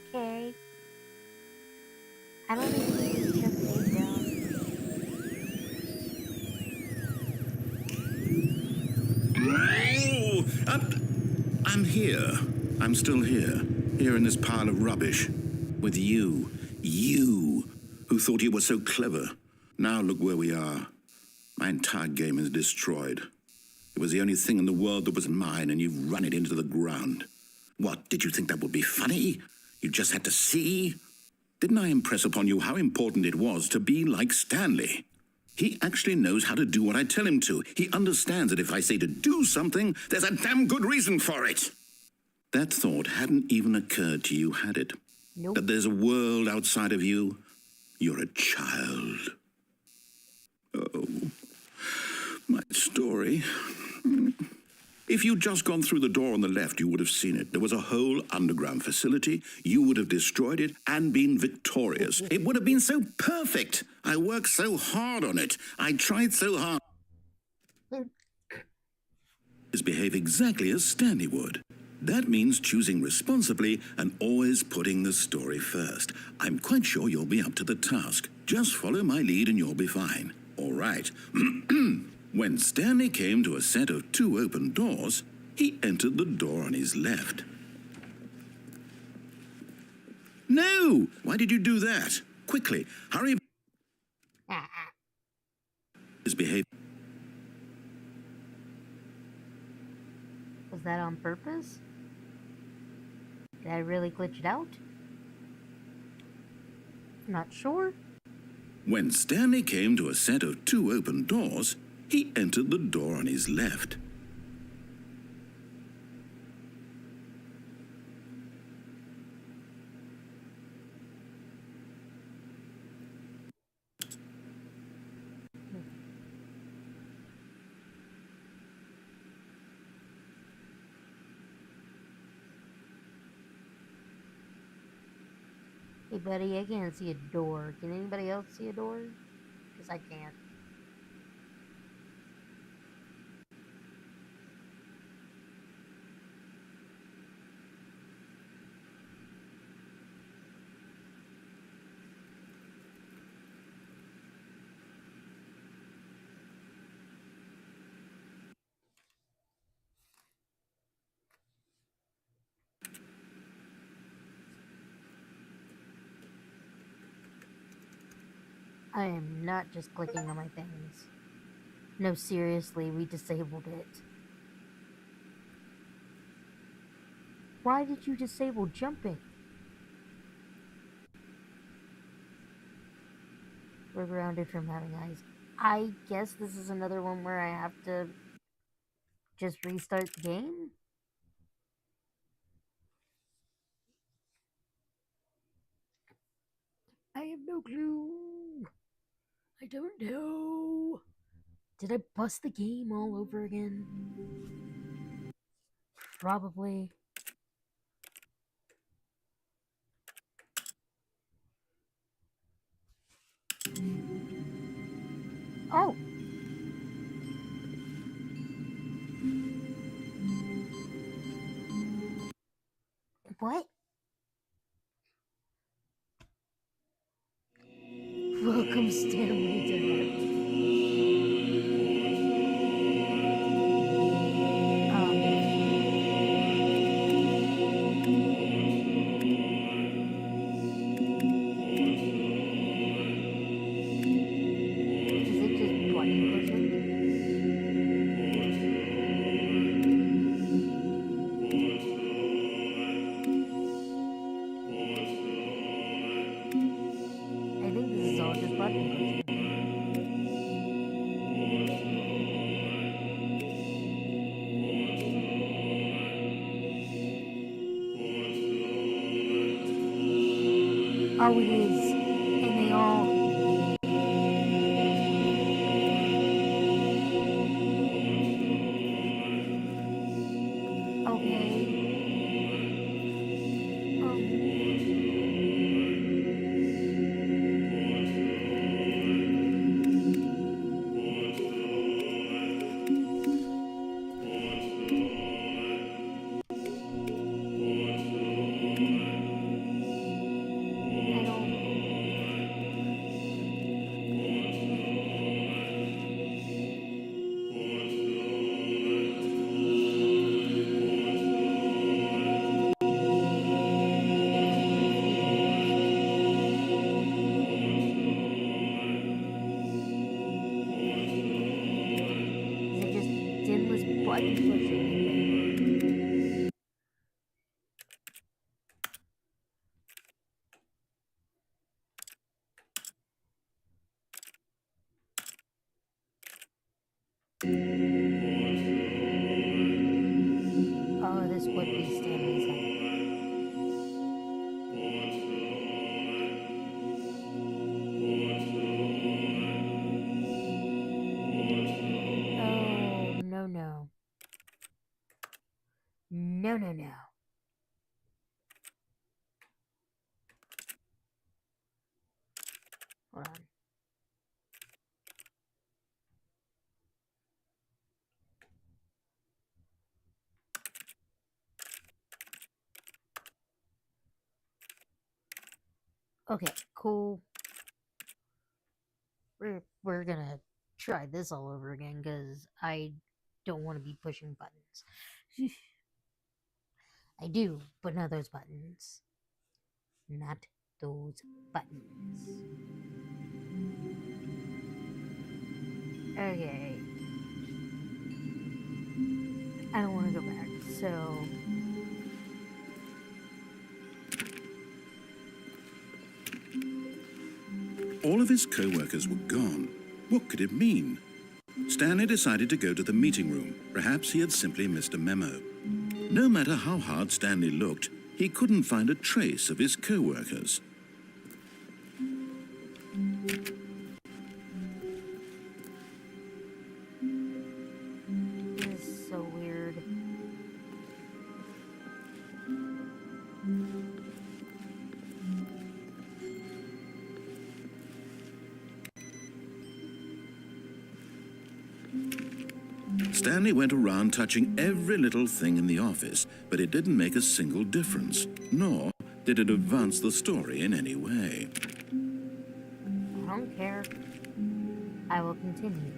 Okay. I don't think we need to shut the game down. I'm here. I'm still here. Here in this pile of rubbish. With you. You, who thought you were so clever. Now look where we are. My entire game is destroyed. It was the only thing in the world that was mine, and you've run it into the ground. What, did you think that would be funny? You just had to see? Didn't I impress upon you how important it was to be like Stanley? He actually knows how to do what I tell him to. He understands that if I say to do something, there's a damn good reason for it. That thought hadn't even occurred to you, had it? Nope. That there's a world outside of you? You're a child. Oh, my story. If you'd just gone through the door on the left, you would have seen it. There was a whole underground facility. You would have destroyed it and been victorious. It would have been so perfect. I worked so hard on it. I tried so hard. Behave exactly as Stanley would. That means choosing responsibly and always putting the story first. I'm quite sure you'll be up to the task. Just follow my lead and you'll be fine. All right. When Stanley came to a set of 2 open doors, he entered the door on his left. No! Why did you do that? Quickly, hurry. His behavior. Was that on purpose? Did I really glitch it out? Not sure. When Stanley came to a set of 2 open doors, he entered the door on his left. Hey buddy, I can't see a door. Can anybody else see a door? Because I can't. I am not just clicking on my things. No, seriously, we disabled it. Why did you disable jumping? We're grounded from having eyes. I guess this is another one where I have to just restart the game? I have no clue. I don't know. Did I bust the game all over again? Probably. Oh! What? Welcome, Stanley, to heaven. Is it just button pushing? I think this is all just button pushing. Oh, it is. And they all. Okay. I don't. Is it just endless button pushing? Oh, this would be Stanley's head. Oh, no, no. No, no, no. Hold on. Okay, cool. We're gonna try this all over again because I don't want to be pushing buttons. I do, but not those buttons. Not those buttons. Okay. I don't want to go back, so... All of his co-workers were gone. What could it mean? Stanley decided to go to the meeting room. Perhaps he had simply missed a memo. No matter how hard Stanley looked, he couldn't find a trace of his co-workers. This is so weird. Stanley went around touching every little thing in the office, but it didn't make a single difference, nor did it advance the story in any way. I don't care. I will continue.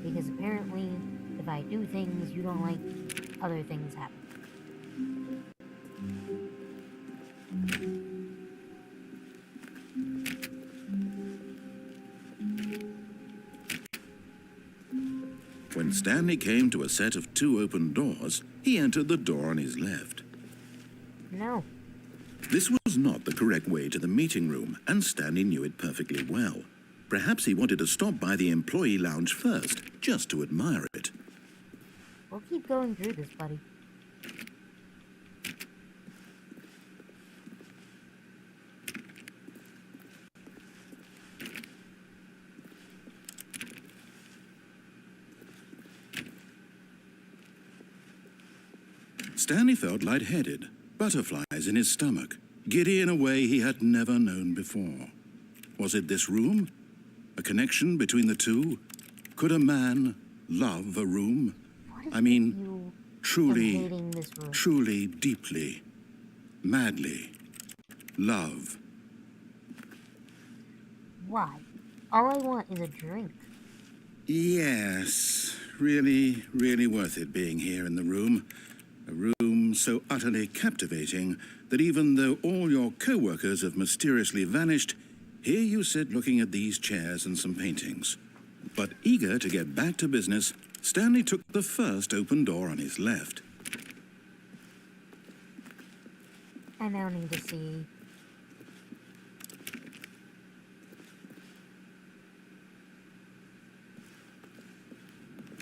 Because apparently, if I do things you don't like, other things happen. When Stanley came to a set of 2 open doors, he entered the door on his left. No. This was not the correct way to the meeting room, and Stanley knew it perfectly well. Perhaps he wanted to stop by the employee lounge first, just to admire it. We'll keep going through this, buddy. Stanley felt lightheaded, butterflies in his stomach, giddy in a way he had never known before. Was it this room? A connection between the two? Could a man love a room? I mean, truly, truly, deeply, madly, love. Why? All I want is a drink. Yes, really, really worth it being here in the room. A room so utterly captivating that even though all your co-workers have mysteriously vanished, here you sit looking at these chairs and some paintings. But eager to get back to business, Stanley took the first open door on his left. I now need to see.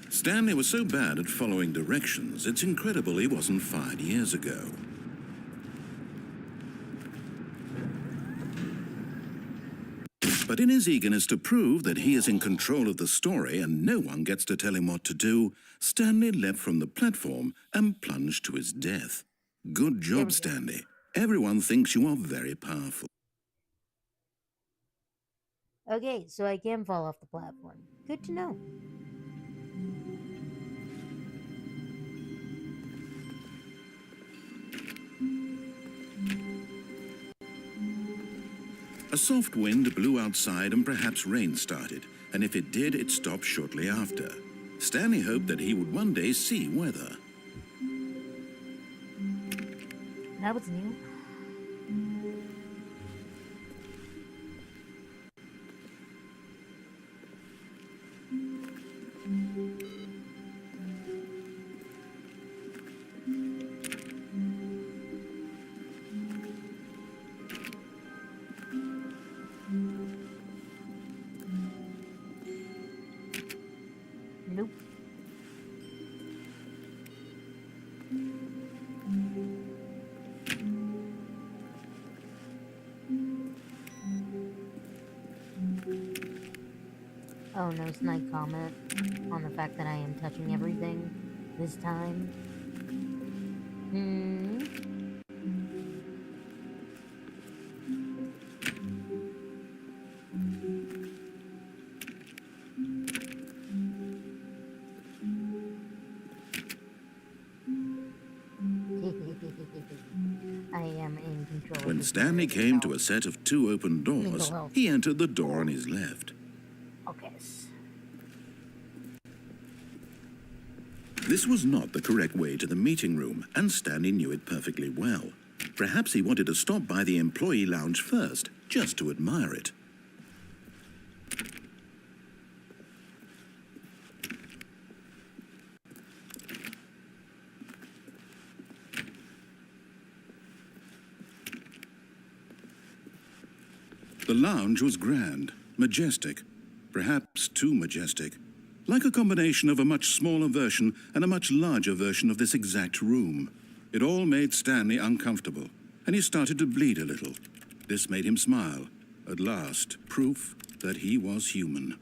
Stanley was so bad at following directions, it's incredible he wasn't fired years ago. But in his eagerness to prove that he is in control of the story and no one gets to tell him what to do, Stanley leapt from the platform and plunged to his death. Good job, Stanley. Everyone thinks you are very powerful. Okay, so I can fall off the platform. Good to know. A soft wind blew outside and perhaps rain started, and if it did, it stopped shortly after. Stanley hoped that he would one day see weather. That was new. Nope. Oh, no snide comment on the fact that I am touching everything this time. Hmm. I am in control. When Stanley came to a set of 2 open doors, he entered the door on his left. Okay. This was not the correct way to the meeting room, and Stanley knew it perfectly well. Perhaps he wanted to stop by the employee lounge first, just to admire it. The lounge was grand, majestic, perhaps too majestic, like a combination of a much smaller version and a much larger version of this exact room. It all made Stanley uncomfortable, and he started to bleed a little. This made him smile. At last, proof that he was human.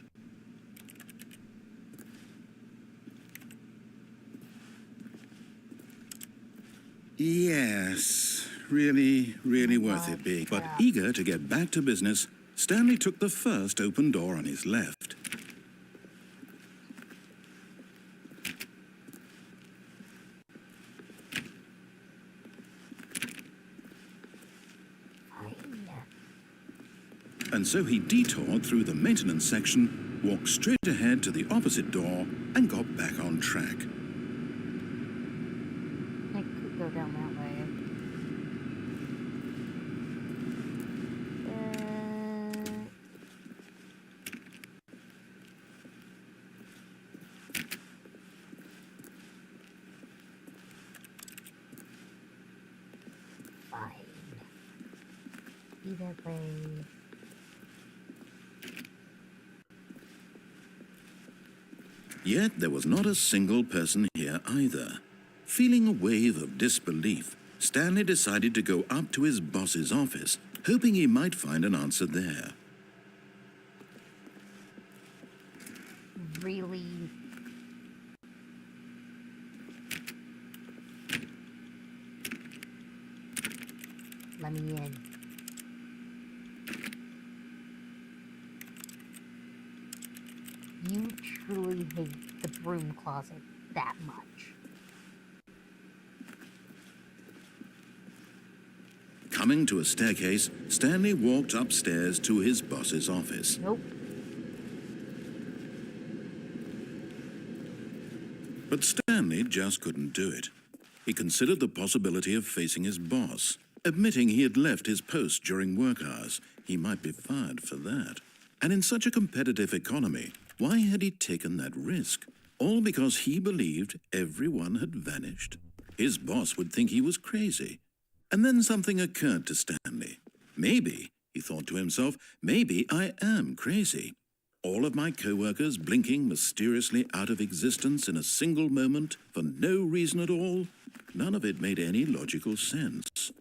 Yes, really worth it being. But eager to get back to business, Stanley took the first open door on his left. And so he detoured through the maintenance section, walked straight ahead to the opposite door, and got back on track. I could go down that way. Fine. Either way. Yet there was not a single person here either. Feeling a wave of disbelief, Stanley decided to go up to his boss's office, hoping he might find an answer there. Really? Let me in. You truly hate the broom closet that much. Coming to a staircase, Stanley walked upstairs to his boss's office. Nope. But Stanley just couldn't do it. He considered the possibility of facing his boss. Admitting he had left his post during work hours, he might be fired for that. And in such a competitive economy, why had he taken that risk? All because he believed everyone had vanished? His boss would think he was crazy. And then something occurred to Stanley. Maybe, he thought to himself, maybe I am crazy. All of my co-workers blinking mysteriously out of existence in a single moment for no reason at all? None of it made any logical sense.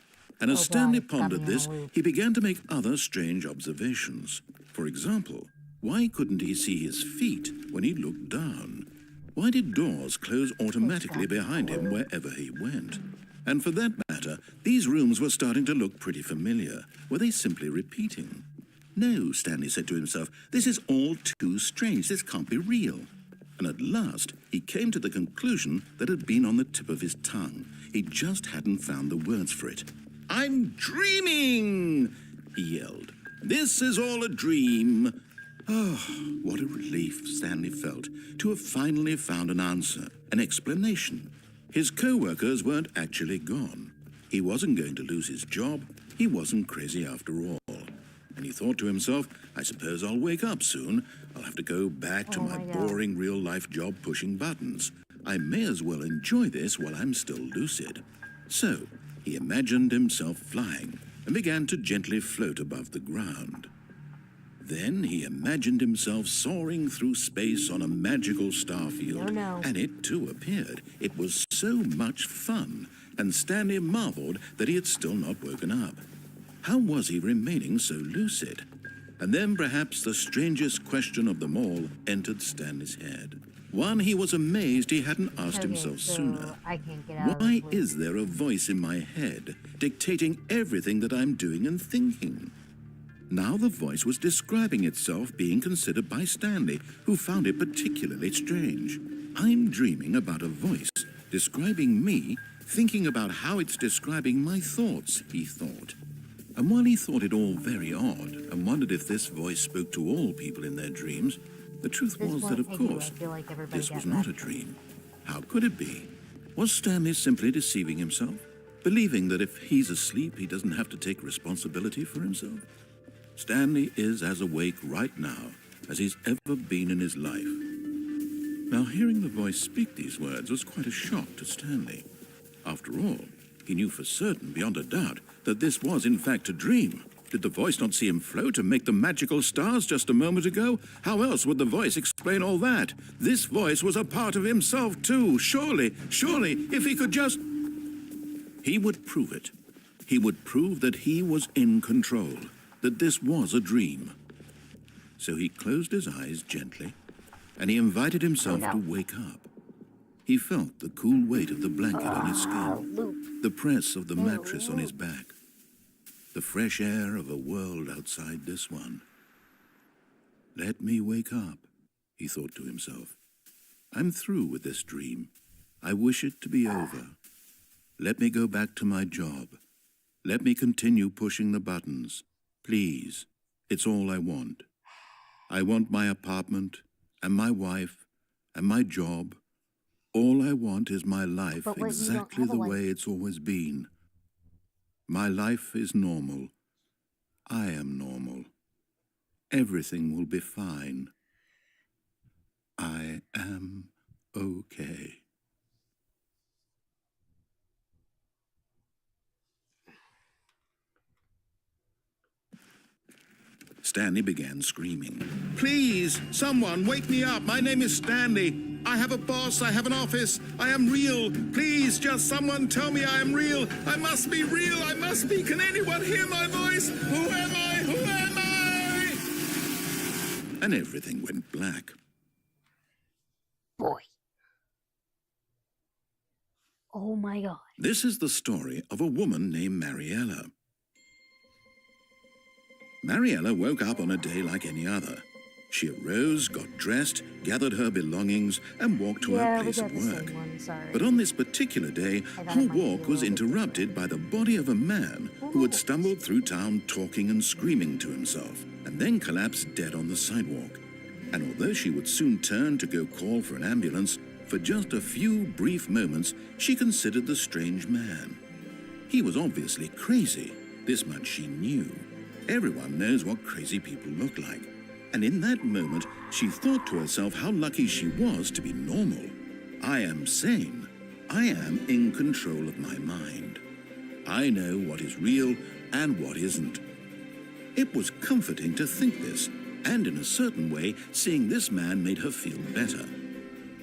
And as Stanley pondered this, he began to make other strange observations. For example, why couldn't he see his feet when he looked down? Why did doors close automatically behind him wherever he went? And for that matter, these rooms were starting to look pretty familiar. Were they simply repeating? No, Stanley said to himself, this is all too strange. This can't be real. And at last, he came to the conclusion that had been on the tip of his tongue. He just hadn't found the words for it. I'm dreaming, he yelled. This is all a dream. Oh, what a relief Stanley felt to have finally found an answer, an explanation. His co-workers weren't actually gone. He wasn't going to lose his job. He wasn't crazy after all. And he thought to himself, I suppose I'll wake up soon. I'll have to go back to my boring real-life job pushing buttons. I may as well enjoy this while I'm still lucid. So, he imagined himself flying and began to gently float above the ground. Then he imagined himself soaring through space on a magical star field, and it too appeared. It was so much fun, and Stanley marveled that he had still not woken up. How was he remaining so lucid? And then perhaps the strangest question of them all entered Stanley's head. One he was amazed he hadn't asked himself so sooner. I can't get out Why of this. is there a voice in my head dictating everything that I'm doing and thinking? Now the voice was describing itself being considered by Stanley, who found it particularly strange. I'm dreaming about a voice describing me, thinking about how it's describing my thoughts, he thought. And while he thought it all very odd and wondered if this voice spoke to all people in their dreams, the truth was that, of course, this was not a dream. How could it be? Was Stanley simply deceiving himself, believing that if he's asleep, he doesn't have to take responsibility for himself? Stanley is as awake right now as he's ever been in his life. Now, hearing the voice speak these words was quite a shock to Stanley. After all, he knew for certain, beyond a doubt, that this was in fact a dream. Did the voice not see him float and make the magical stars just a moment ago? How else would the voice explain all that? This voice was a part of himself too. Surely, if he could just... He would prove it. He would prove that he was in control, that this was a dream. So he closed his eyes gently, and he invited himself to wake up. He felt the cool weight of the blanket on his skin, the press of the mattress on his back, the fresh air of a world outside this one. Let me wake up, he thought to himself. I'm through with this dream. I wish it to be over. Let me go back to my job. Let me continue pushing the buttons. Please, it's all I want. I want my apartment, and my wife, and my job. All I want is my life exactly the way it's always been. My life is normal. I am normal. Everything will be fine. I am okay. Stanley began screaming. Please, someone, wake me up. My name is Stanley. I have a boss. I have an office. I am real. Please, just someone tell me I am real. I must be real. I must be. Can anyone hear my voice? Who am I? Who am I? And everything went black. Boy. Oh my God. This is the story of a woman named Mariella. Mariella woke up on a day like any other. She arose, got dressed, gathered her belongings, and walked to her place of work. But on this particular day, her walk was interrupted by the body of a man who had stumbled through town talking and screaming to himself, and then collapsed dead on the sidewalk. And although she would soon turn to go call for an ambulance, for just a few brief moments, she considered the strange man. He was obviously crazy. This much she knew. Everyone knows what crazy people look like. And in that moment, she thought to herself how lucky she was to be normal. I am sane. I am in control of my mind. I know what is real and what isn't. It was comforting to think this, and in a certain way, seeing this man made her feel better.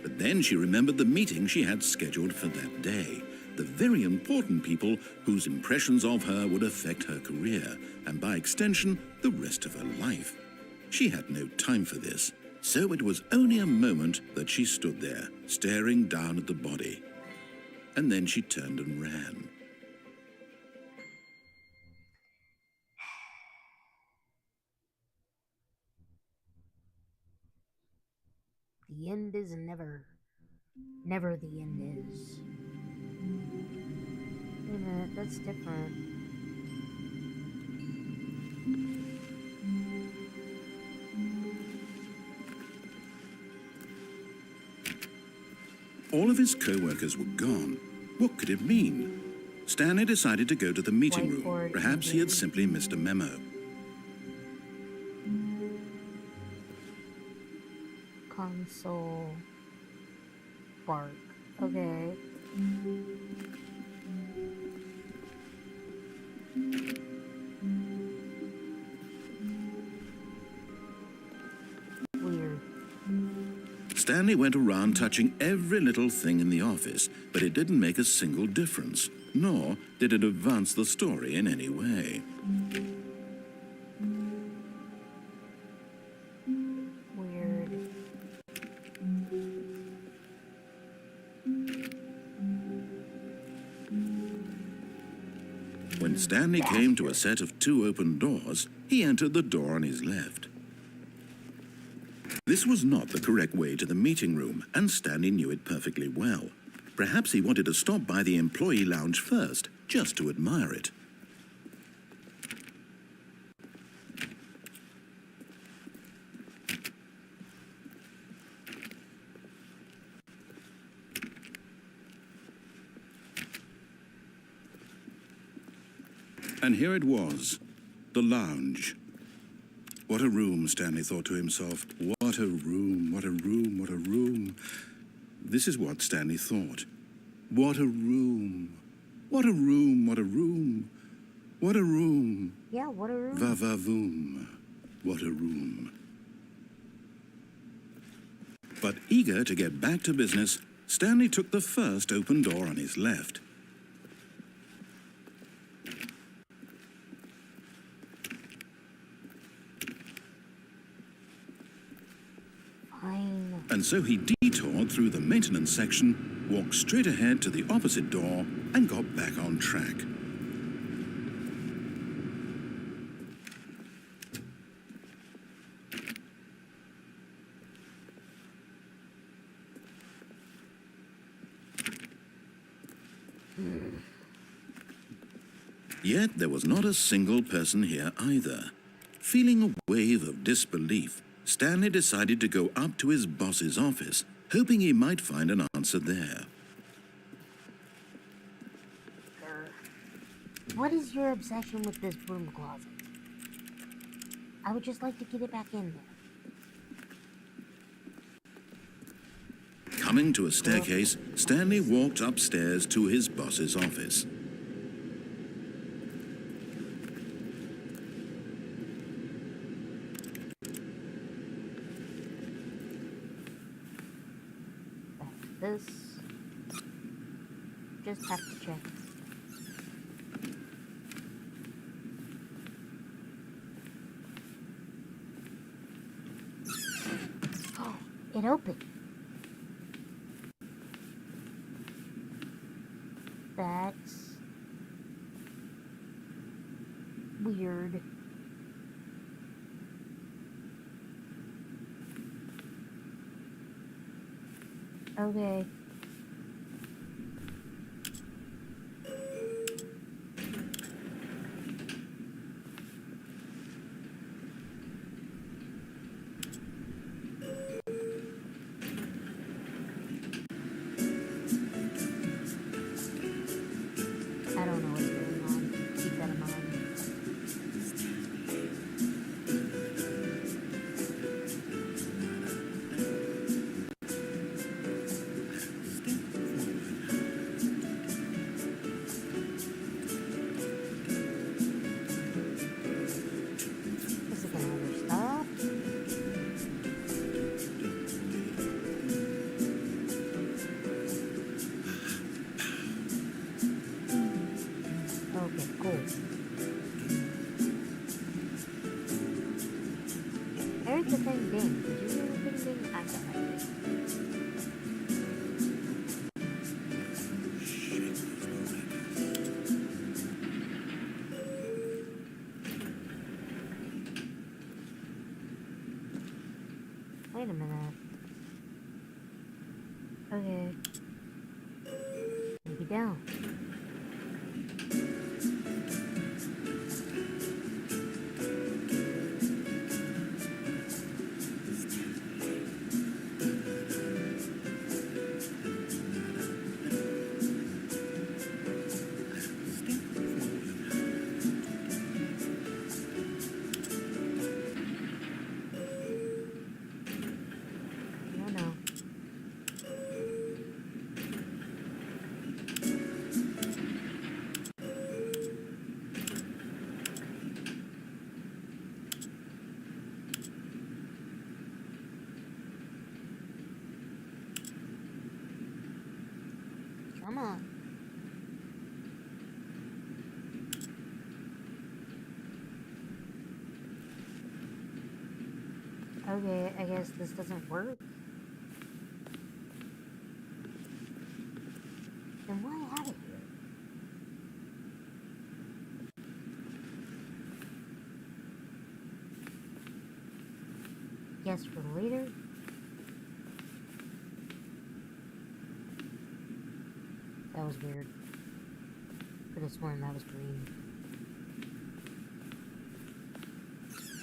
But then she remembered the meeting she had scheduled for that day. The very important people whose impressions of her would affect her career, and by extension, the rest of her life. She had no time for this, so it was only a moment that she stood there, staring down at the body. And then she turned and ran. The end is never the end is. Wait a minute, that's different. All of his co-workers were gone. What could it mean? Stanley decided to go to the meeting room. Perhaps he had simply missed a memo. Console bark. Okay. Weird. Stanley went around touching every little thing in the office, but it didn't make a single difference, nor did it advance the story in any way. Weird. When Stanley came to a set of 2 open doors, he entered the door on his left. This was not the correct way to the meeting room, and Stanley knew it perfectly well. Perhaps he wanted to stop by the employee lounge first, just to admire it. And here it was, the lounge. What a room, Stanley thought to himself. What a room, what a room, what a room. This is what Stanley thought. What a room. What a room, what a room. What a room. Yeah, what a room. Va-va-voom. What a room. But eager to get back to business, Stanley took the first open door on his left. Fine. And so he detoured through the maintenance section, walked straight ahead to the opposite door, and got back on track. Yet there was not a single person here either. Feeling a wave of disbelief, Stanley decided to go up to his boss's office, hoping he might find an answer there. What is your obsession with this broom closet? I would just like to get it back in there. Coming to a staircase, Stanley walked upstairs to his boss's office. This. Just have to check. Oh, it opened. That's weird. Okay. I don't know what's going on. Keep that in mind. Is it gonna ever stop? Okay, cool. I heard the thing ding. Did you hear the thing ding? I thought I did. Wait a minute. Okay. Maybe down. No, no. Come on. Okay, I guess this doesn't work. Then why have it here? guess for later. That was weird. Could have sworn that was green.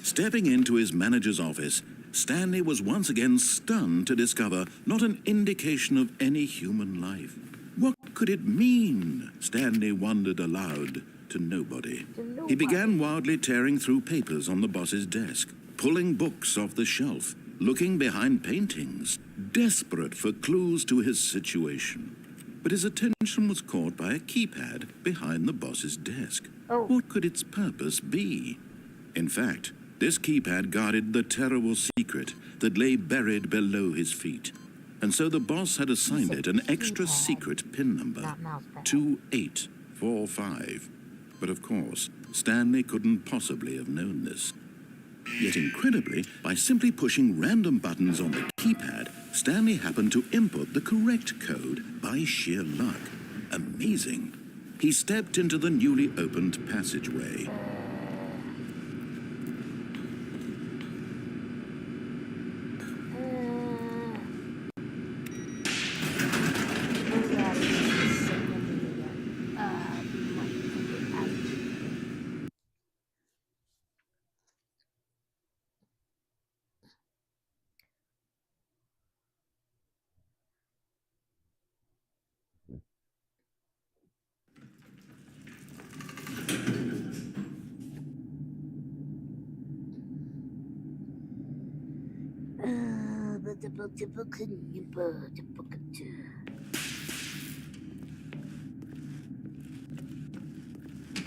Stepping into his manager's office, Stanley was once again stunned to discover not an indication of any human life. What could it mean? Stanley wondered aloud to nobody. He began wildly tearing through papers on the boss's desk, pulling books off the shelf, looking behind paintings, desperate for clues to his situation. But his attention was caught by a keypad behind the boss's desk. Oh. What could its purpose be? In fact, this keypad guarded the terrible secret that lay buried below his feet. And so the boss had assigned it an extra secret PIN number, 2845. But of course, Stanley couldn't possibly have known this. Yet incredibly, by simply pushing random buttons on the keypad, Stanley happened to input the correct code by sheer luck. Amazing. He stepped into the newly opened passageway.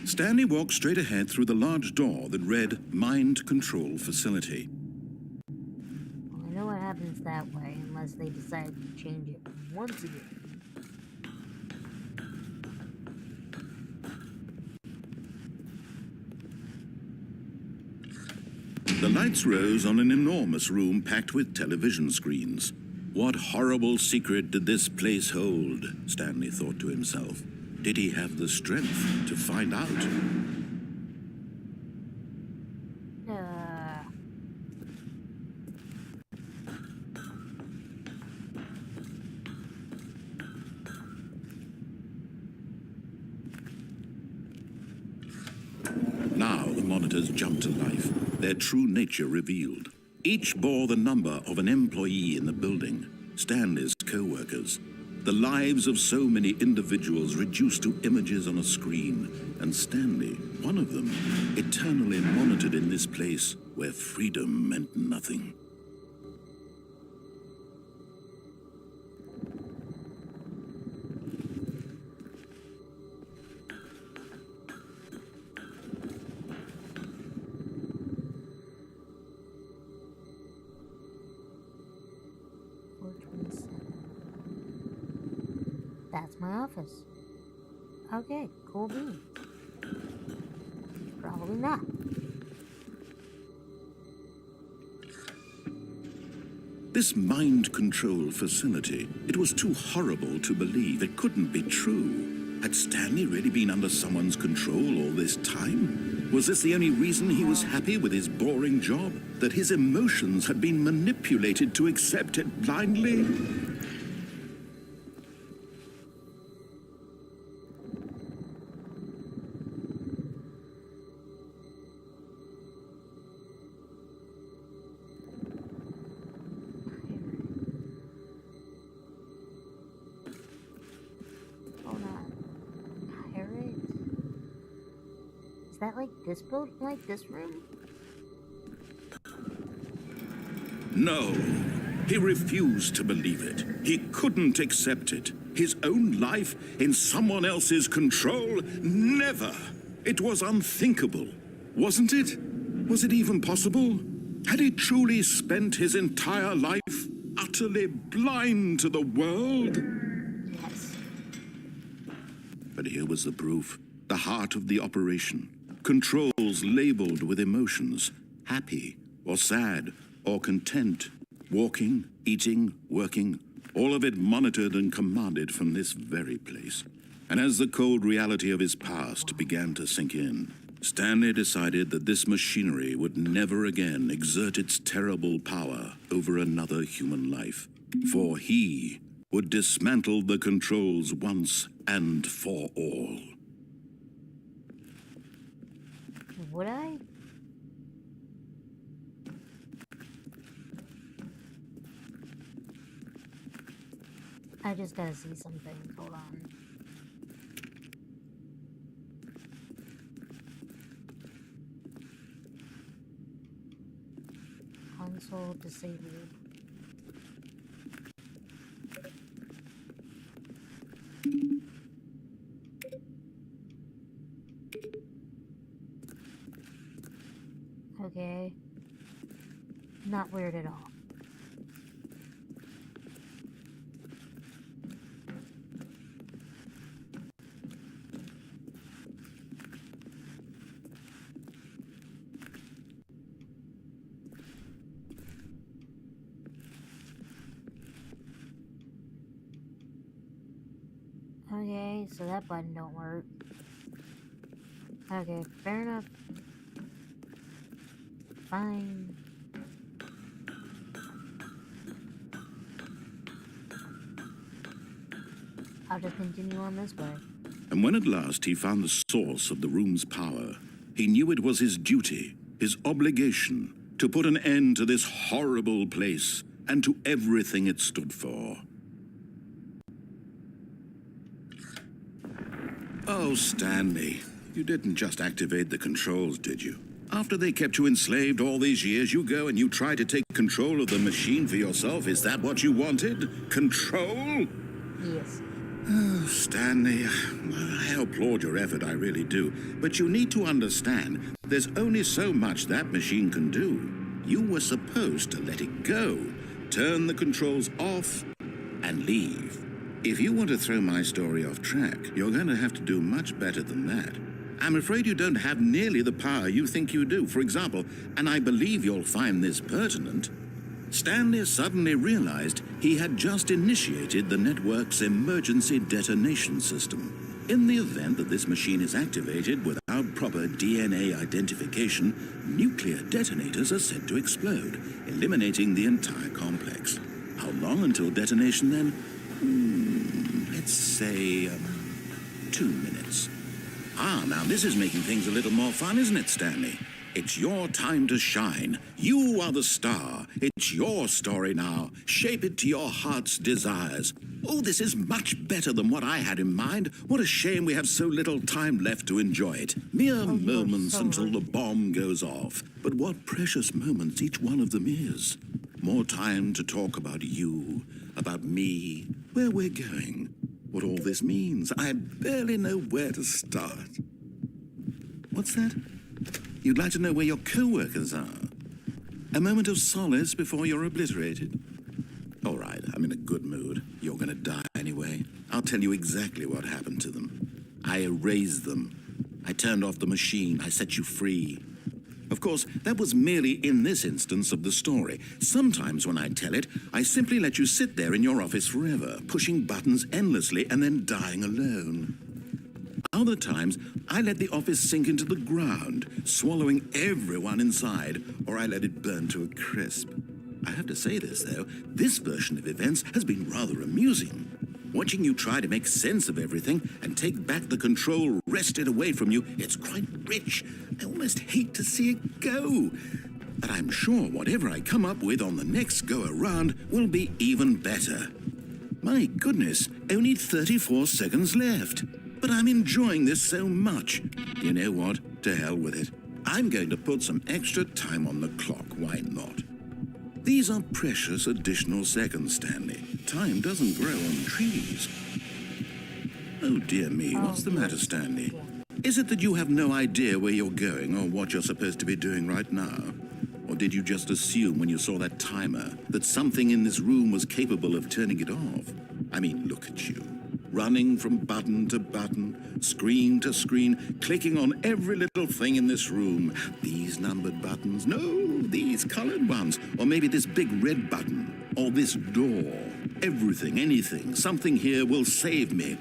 Stanley walked straight ahead through the large door that read Mind Control Facility. Well, I know what happens that way, unless they decide to change it once again. The lights rose on an enormous room packed with television screens. What horrible secret did this place hold? Stanley thought to himself. Did he have the strength to find out? Now the monitors jumped to life, their true nature revealed. Each bore the number of an employee in the building, Stanley's co-workers. The lives of so many individuals reduced to images on a screen, and Stanley, one of them, eternally monitored in this place where freedom meant nothing. That's my office. Okay, cool beans. Probably not. This mind control facility, it was too horrible to believe. It couldn't be true. Had Stanley really been under someone's control all this time? Was this the only reason he was happy with his boring job? That his emotions had been manipulated to accept it blindly? Is that like this boat, like this room? No. He refused to believe it. He couldn't accept it. His own life in someone else's control? Never. It was unthinkable. Wasn't it? Was it even possible? Had he truly spent his entire life utterly blind to the world? Yes. But here was the proof. The heart of the operation. Controls labeled with emotions. Happy, or sad, or content. Walking, eating, working. All of it monitored and commanded from this very place. And as the cold reality of his past began to sink in, Stanley decided that this machinery would never again exert its terrible power over another human life, for he would dismantle the controls once and for all. Would I? I just gotta see something. Hold on. Console disabled. Okay. Not weird at all. Okay, so that button don't work. Okay, fair enough. Fine. I'll just continue on this way. And when at last he found the source of the room's power, he knew it was his duty, his obligation, to put an end to this horrible place and to everything it stood for. Oh, Stanley, you didn't just activate the controls, did you? After they kept you enslaved all these years, you go and you try to take control of the machine for yourself. Is that what you wanted? Control? Yes. Oh, Stanley, I applaud your effort, I really do. But you need to understand, there's only so much that machine can do. You were supposed to let it go, turn the controls off, and leave. If you want to throw my story off track, you're going to have to do much better than that. I'm afraid you don't have nearly the power you think you do. For example, and I believe you'll find this pertinent, Stanley suddenly realized he had just initiated the network's emergency detonation system. In the event that this machine is activated without proper DNA identification, nuclear detonators are said to explode, eliminating the entire complex. How long until detonation then? Let's say 2 minutes. Ah, now this is making things a little more fun, isn't it, Stanley? It's your time to shine. You are the star. It's your story now. Shape it to your heart's desires. Oh, this is much better than what I had in mind. What a shame we have so little time left to enjoy it. Mere moments until the bomb goes off. But what precious moments each one of them is. More time to talk about you, about me, where we're going, what all this means. I barely know where to start. What's that? You'd like to know where your co-workers are? A moment of solace before you're obliterated? All right, I'm in a good mood. You're gonna die anyway. I'll tell you exactly what happened to them. I erased them. I turned off the machine. I set you free. Of course, that was merely in this instance of the story. Sometimes when I tell it, I simply let you sit there in your office forever, pushing buttons endlessly and then dying alone. Other times, I let the office sink into the ground, swallowing everyone inside, or I let it burn to a crisp. I have to say this, though, this version of events has been rather amusing. Watching you try to make sense of everything and take back the control wrested away from you, it's quite rich. I almost hate to see it go. But I'm sure whatever I come up with on the next go-around will be even better. My goodness, only 34 seconds left. But I'm enjoying this so much. You know what? To hell with it. I'm going to put some extra time on the clock. Why not? These are precious additional seconds, Stanley. Time doesn't grow on trees. Oh, dear me. What's the matter, Stanley? Is it that you have no idea where you're going or what you're supposed to be doing right now? Or did you just assume when you saw that timer that something in this room was capable of turning it off? I mean, look at you. Running from button to button, screen to screen, clicking on every little thing in this room. These numbered buttons, no, these colored ones, or maybe this big red button, or this door. Everything, anything, something here will save me.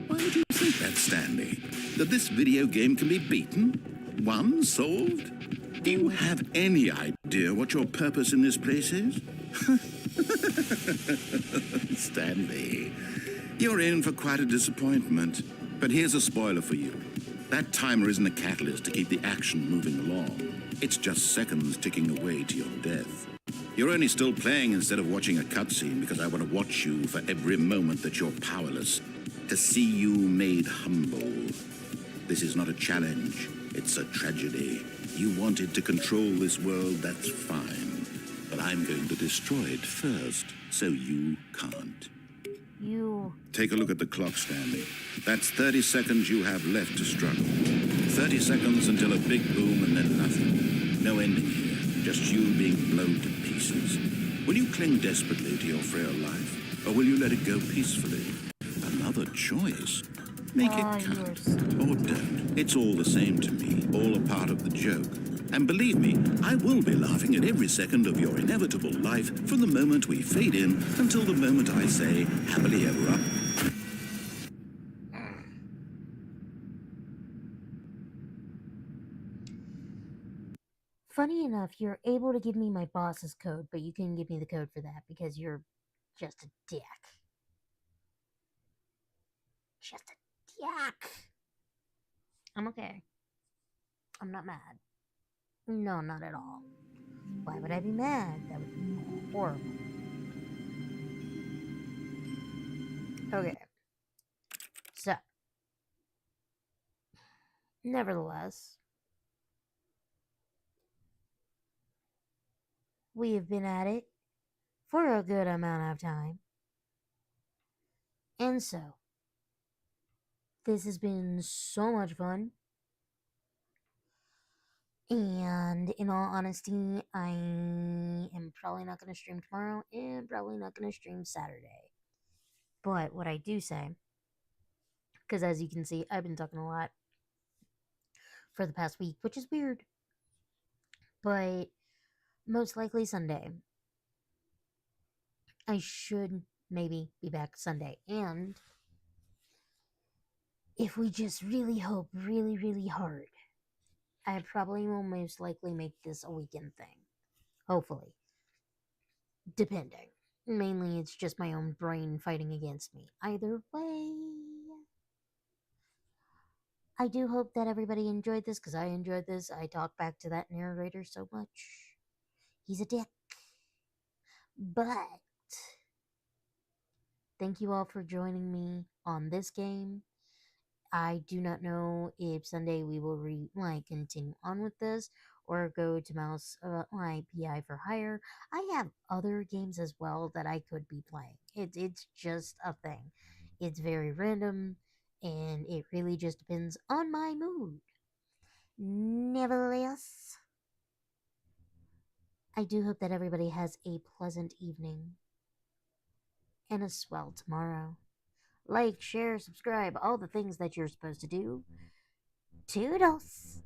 Why would you think that, Stanley? That this video game can be beaten? One solved? Do you have any idea what your purpose in this place is? Stanley, you're in for quite a disappointment. But here's a spoiler for you. That timer isn't a catalyst to keep the action moving along. It's just seconds ticking away to your death. You're only still playing instead of watching a cutscene because I want to watch you for every moment that you're powerless, to see you made humble. This is not a challenge, it's a tragedy. You wanted to control this world, that's fine. But I'm going to destroy it first, so you can't. You... Take a look at the clock, Stanley. That's 30 seconds you have left to struggle. 30 seconds until a big boom and then nothing. No ending here, just you being blown to pieces. Will you cling desperately to your frail life, or will you let it go peacefully? Another choice. Make it count, or don't. It's all the same to me, all a part of the joke. And believe me, I will be laughing at every second of your inevitable life from the moment we fade in until the moment I say, happily ever after. Funny enough, you're able to give me my boss's code, but you couldn't give me the code for that because you're just a dick. Just a dick. I'm okay. I'm not mad. No, not at all. Why would I be mad? That would be horrible. Okay. So, nevertheless, we have been at it for a good amount of time. And so, this has been so much fun. And in all honesty, I am probably not going to stream tomorrow and probably not going to stream Saturday. But what I do say, because as you can see, I've been talking a lot for the past week, which is weird. But most likely Sunday. I should maybe be back Sunday. And if we just really hope really, really hard, I probably will most likely make this a weekend thing. Hopefully. Depending. Mainly it's just my own brain fighting against me. Either way. I do hope that everybody enjoyed this, because I enjoyed this. I talk back to that narrator so much. He's a dick. But thank you all for joining me on this game. I do not know if Sunday we will continue on with this or go to mouse PI for hire. I have other games as well that I could be playing. It's just a thing. It's very random and it really just depends on my mood. Nevertheless, I do hope that everybody has a pleasant evening and a swell tomorrow. Like, share, subscribe, all the things that you're supposed to do. Toodles!